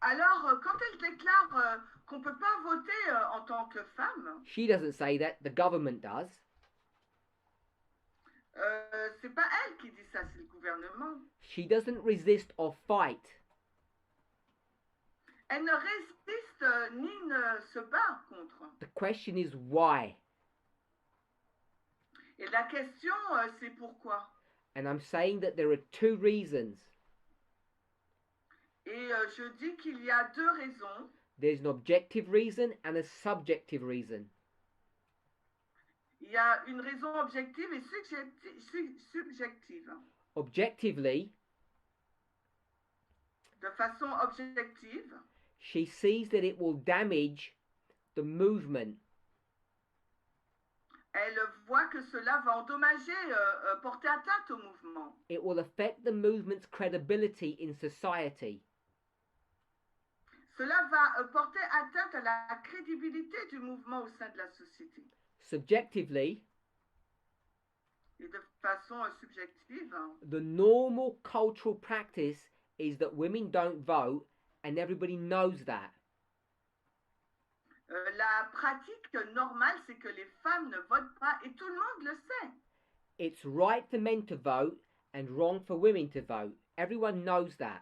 alors quand elle déclare qu'on ne peut pas voter en tant que femme, she doesn't say that, the government does. c'est pas elle qui dit ça, c'est le gouvernement. She doesn't resist or fight. Elle ne résiste ni ne se bat contre. The question is why. Et la question, c'est pourquoi. And I'm saying that there are two reasons. Et je dis qu'il y a deux raisons. There's an objective reason and a subjective reason. Il y a une raison objective et subjective. Objectively, De façon objective, she sees that it will damage the movement. Elle voit que cela va endommager, porter atteinte au mouvement. It will affect the movement's credibility in society. Cela va porter atteinte à la crédibilité du mouvement au sein de la société. Subjectively, Et de façon subjective, the normal cultural practice is that women don't vote, and everybody knows that. la pratique normale, c'est que les femmes ne votent pas et tout le monde le sait. It's right for men to vote and wrong for women to vote. Everyone knows that.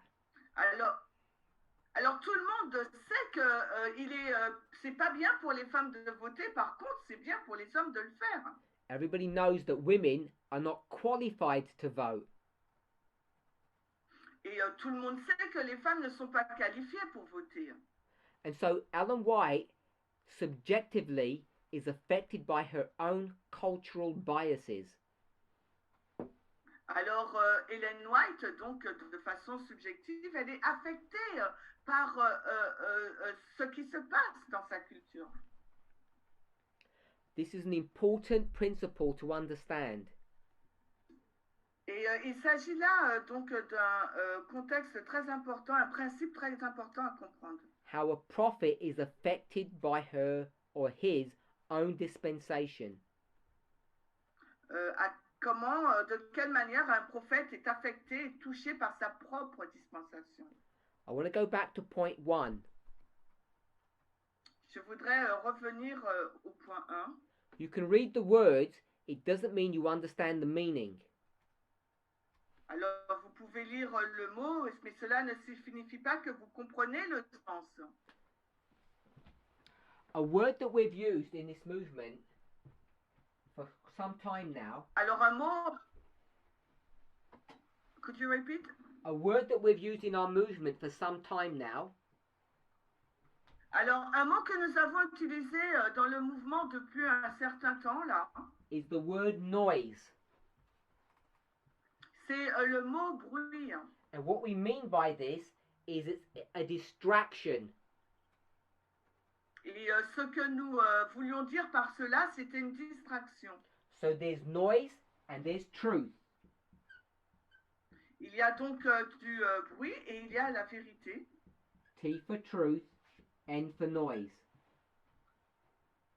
Alors tout le monde sait que c'est pas bien pour les femmes de voter, par contre c'est bien pour les hommes de le faire. Everybody knows that women are not qualified to vote. Et tout le monde sait que les femmes ne sont pas qualifiées pour voter. And so Ellen White subjectively is affected by her own cultural biases. Alors Ellen White, donc de façon subjective, elle est affectée par ce qui se passe dans sa culture. This is an important principle to understand. Et il s'agit là donc d'un contexte très important, un principe très important à comprendre. How a prophet is affected by her or his own dispensation. De quelle manière un prophète est affecté et touché par sa propre dispensation. I want to go back to point 1. Je voudrais revenir au point 1. You can read the words, it doesn't mean you understand the meaning. Alors, vous pouvez lire le mot, mais cela ne signifie pas que vous comprenez le sens. A word that we've used in this movement for some time now. Alors un mot, could you repeat? A word that we've used in our movement for some time now. Alors un mot que nous avons utilisé dans le mouvement depuis un certain temps là, Is the word noise. c'est le mot bruit. And what we mean by this is it's a distraction. Et ce que nous voulions dire par cela, c'était une distraction. So there's noise and there's truth. Il y a donc du bruit et il y a la vérité. T for truth, N for noise.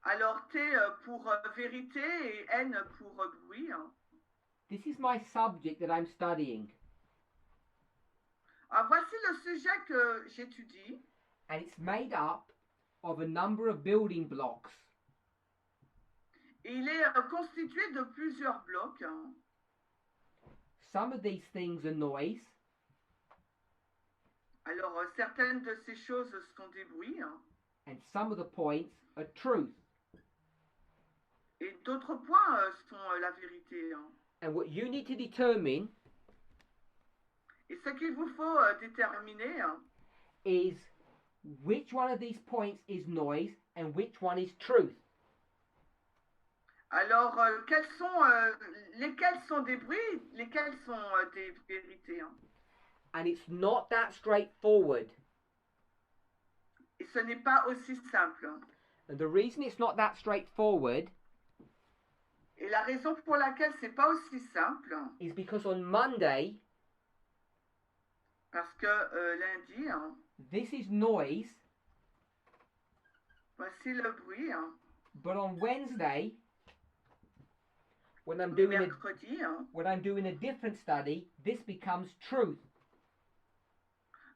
Alors T pour vérité et N pour bruit. This is my subject that I'm studying. Alors, voici le sujet que j'étudie. And it's made up of a number of building blocks. Il est constitué de plusieurs blocs. Some of these things are noise. Alors, certaines de ces choses sont des bruits. And some of the points are truth. Et d'autres points sont la vérité. And what you need to determine Et ce qu'il vous faut déterminer, is which one of these points is noise and which one is truth. alors lesquels sont des bruits, lesquels sont des vérités. And it's not that straightforward. Et ce n'est pas aussi simple. And the reason it's not that straightforward Et la raison pour laquelle c'est pas aussi simple, is because on Monday, parce que lundi, this is noise, voici le bruit. but on Wednesday, when I'm Le doing mercredi, a different study, this becomes truth.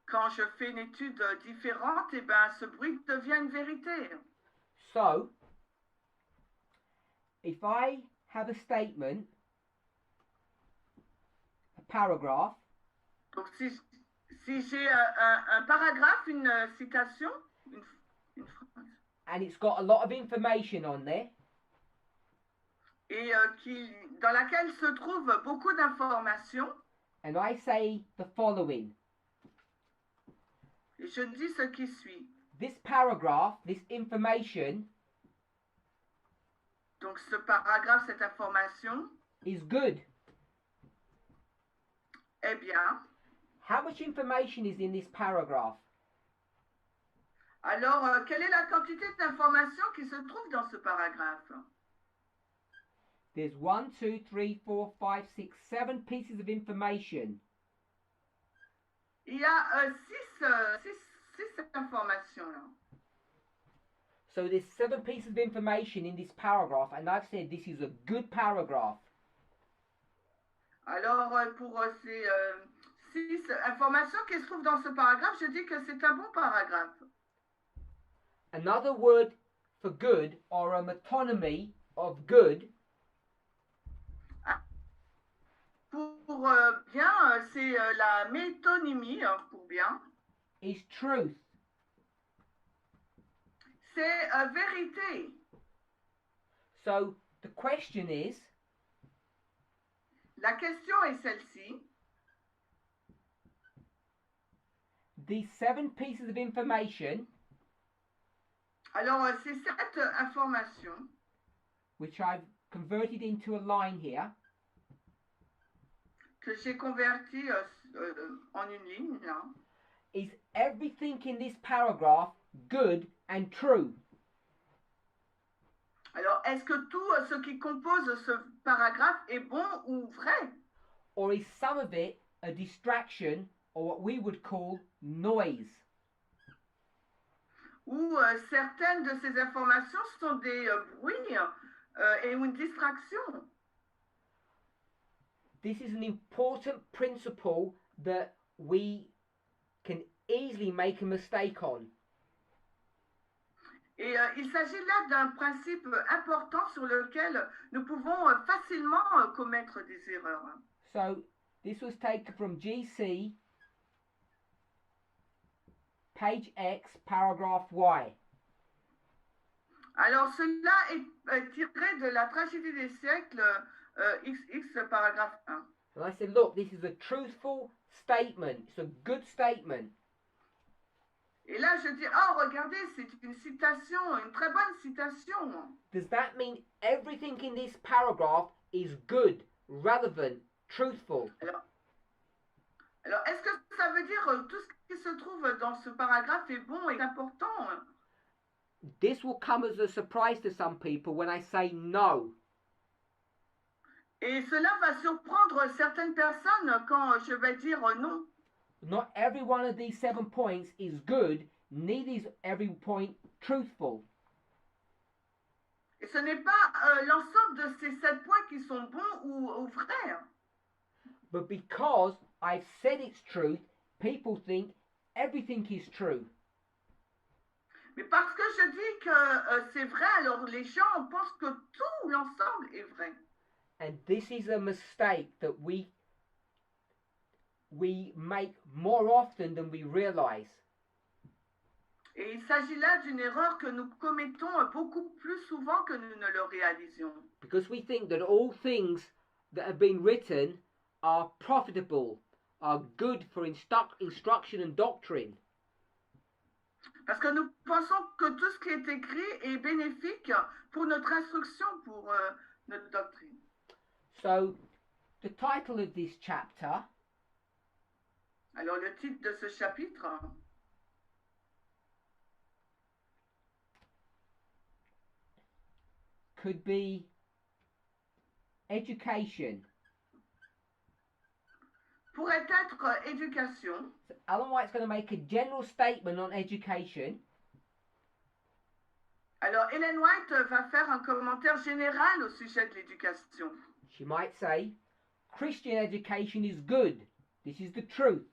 quand je fais une étude différente, eh ben, ce bruit devient une vérité. So, if I have a statement, a paragraph, Donc si j'ai un paragraphe, une citation, une phrase, and it's got a lot of information on there, et dans laquelle se trouve beaucoup d'informations, and I say the following: et je dis ce qui suit. this paragraph, this information, Donc ce paragraphe, cette information, is good. eh bien, How much information is in this paragraph? alors quelle est la quantité d'informations qui se trouve dans ce paragraphe? There's 1, 2, 3, 4, 5, 6, 7 pieces of information. Il y a six informations là. So there's 7 pieces of information in this paragraph, and I've said this is a good paragraph. Alors pour ces 6 informations qui se trouvent dans ce paragraphe, je dis que c'est un bon paragraphe. Another word for good, or a metonymy of good, Pour bien, c'est la métonymie, pour bien. is truth. C'est vérité. So the question is, La question est celle-ci. these 7 pieces of information, Alors, ces 7 informations, which I've converted into a line here, que j'ai converties en une ligne, là, is everything in this paragraph good and true? alors, est-ce que tout ce qui compose ce paragraphe est bon ou vrai? Or is some of it a distraction, or what we would call noise? Ou certaines de ces informations sont des bruits et une distraction? This is an important principle that we can easily make a mistake on. Et il s'agit là d'un principe important sur lequel nous pouvons facilement commettre des erreurs. So this was taken from GC, page X, paragraph Y. Alors, cela est tiré de la tragédie des siècles, XX, paragraphe 1. And I said, look, this is a truthful statement. It's a good statement. Et là, je dis, oh, regardez, c'est une citation, une très bonne citation. Does that mean everything in this paragraph is good, relevant, truthful? Alors, est-ce que ça veut dire tout ce qui se trouve dans ce paragraphe est bon et important? This will come as a surprise to some people when I say no. Et cela va surprendre certaines personnes quand je vais dire non. Not every one of these 7 points is good, neither is every point truthful. Et ce n'est pas l'ensemble de ces 7 points qui sont bons ou vrais. But because I've said it's truth, people think everything is true. Mais parce que je dis que c'est vrai, alors les gens pensent que tout l'ensemble est vrai. And this is a mistake that we make more often than we realize. Et il s'agit là d'une erreur que nous commettons beaucoup plus souvent que nous ne le réalisions. Because we think that all things that have been written are profitable, are good for instruction and doctrine. Parce que nous pensons que tout ce qui est écrit est bénéfique pour notre instruction, pour notre doctrine. So, the title of this chapter Alors le titre de ce chapitre could be Education. pourrait être éducation. So Ellen White's going to make a general statement on education. Alors Ellen White va faire un commentaire général au sujet de l'éducation. She might say, Christian education is good. This is the truth.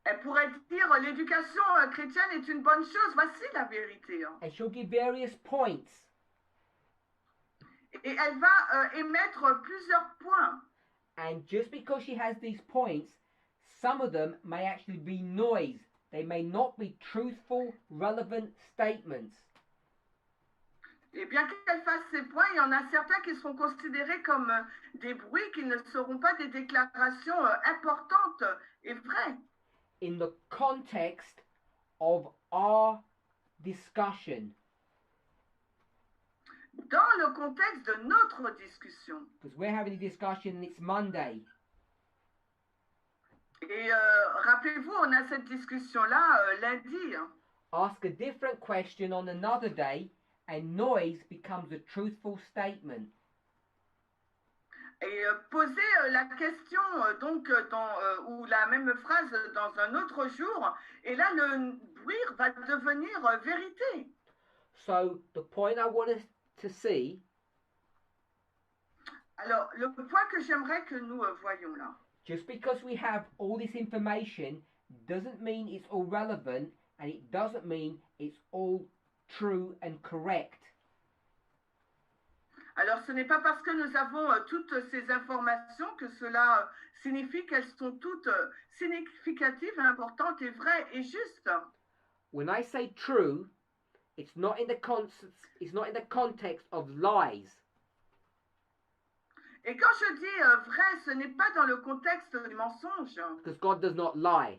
Elle pourrait dire l'éducation chrétienne est une bonne chose, voici la vérité. And she'll give various points. Et elle va émettre plusieurs points. And just because she has these points, some of them may actually be noise. They may not be truthful, relevant statements. Et bien qu'elle fasse ces points, il y en a certains qui seront considérés comme des bruits qui ne seront pas des déclarations importantes et vraies. In the context of our discussion. Dans le contexte de notre discussion. Because we're having a discussion and it's Monday. Et rappelez-vous, on a cette discussion-là lundi. Ask a different question on another day and noise becomes a truthful statement. Et poser la question donc ou la même phrase dans un autre jour, et là le bruit va devenir vérité. So the point I want us to see. Alors le point que j'aimerais que nous voyions là. Just because we have all this information doesn't mean it's all relevant, and it doesn't mean it's all true and correct. Alors ce n'est pas parce que nous avons toutes ces informations que cela signifie qu'elles sont toutes significatives, importantes et vraies et justes. When I say true, it's not in the context of lies. Et quand je dis vrai, ce n'est pas dans le contexte du mensonge. Because God does not lie.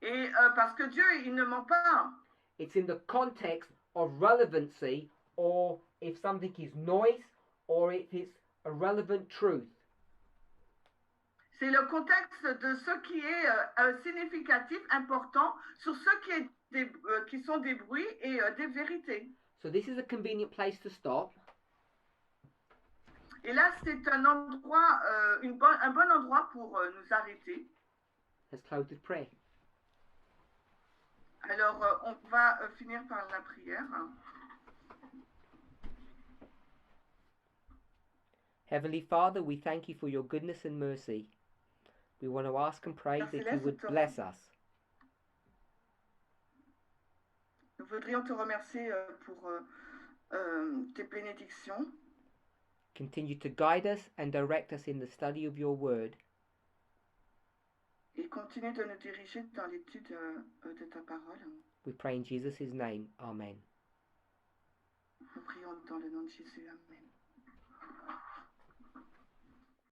Et parce que Dieu, il ne ment pas. It's in the context of relevancy, or if something is noise, or if it's a relevant truth. C'est le contexte de ce qui est significatif, important, sur ce qui sont des bruits et des vérités. So this is a convenient place to stop. Et là, c'est un endroit, un bon endroit pour nous arrêter. Let's close with prayer. Alors, on va finir par la prière. Heavenly Father, we thank you for your goodness and mercy. We want to ask and pray that you would bless us. Nous voudrions te remercier pour tes bénédictions. Continue to guide us and direct us in the study of your word. Et continue de nous diriger dans l'étude de ta parole. We pray in Jesus' name. Amen. Nous prions dans le nom de Jésus. Amen.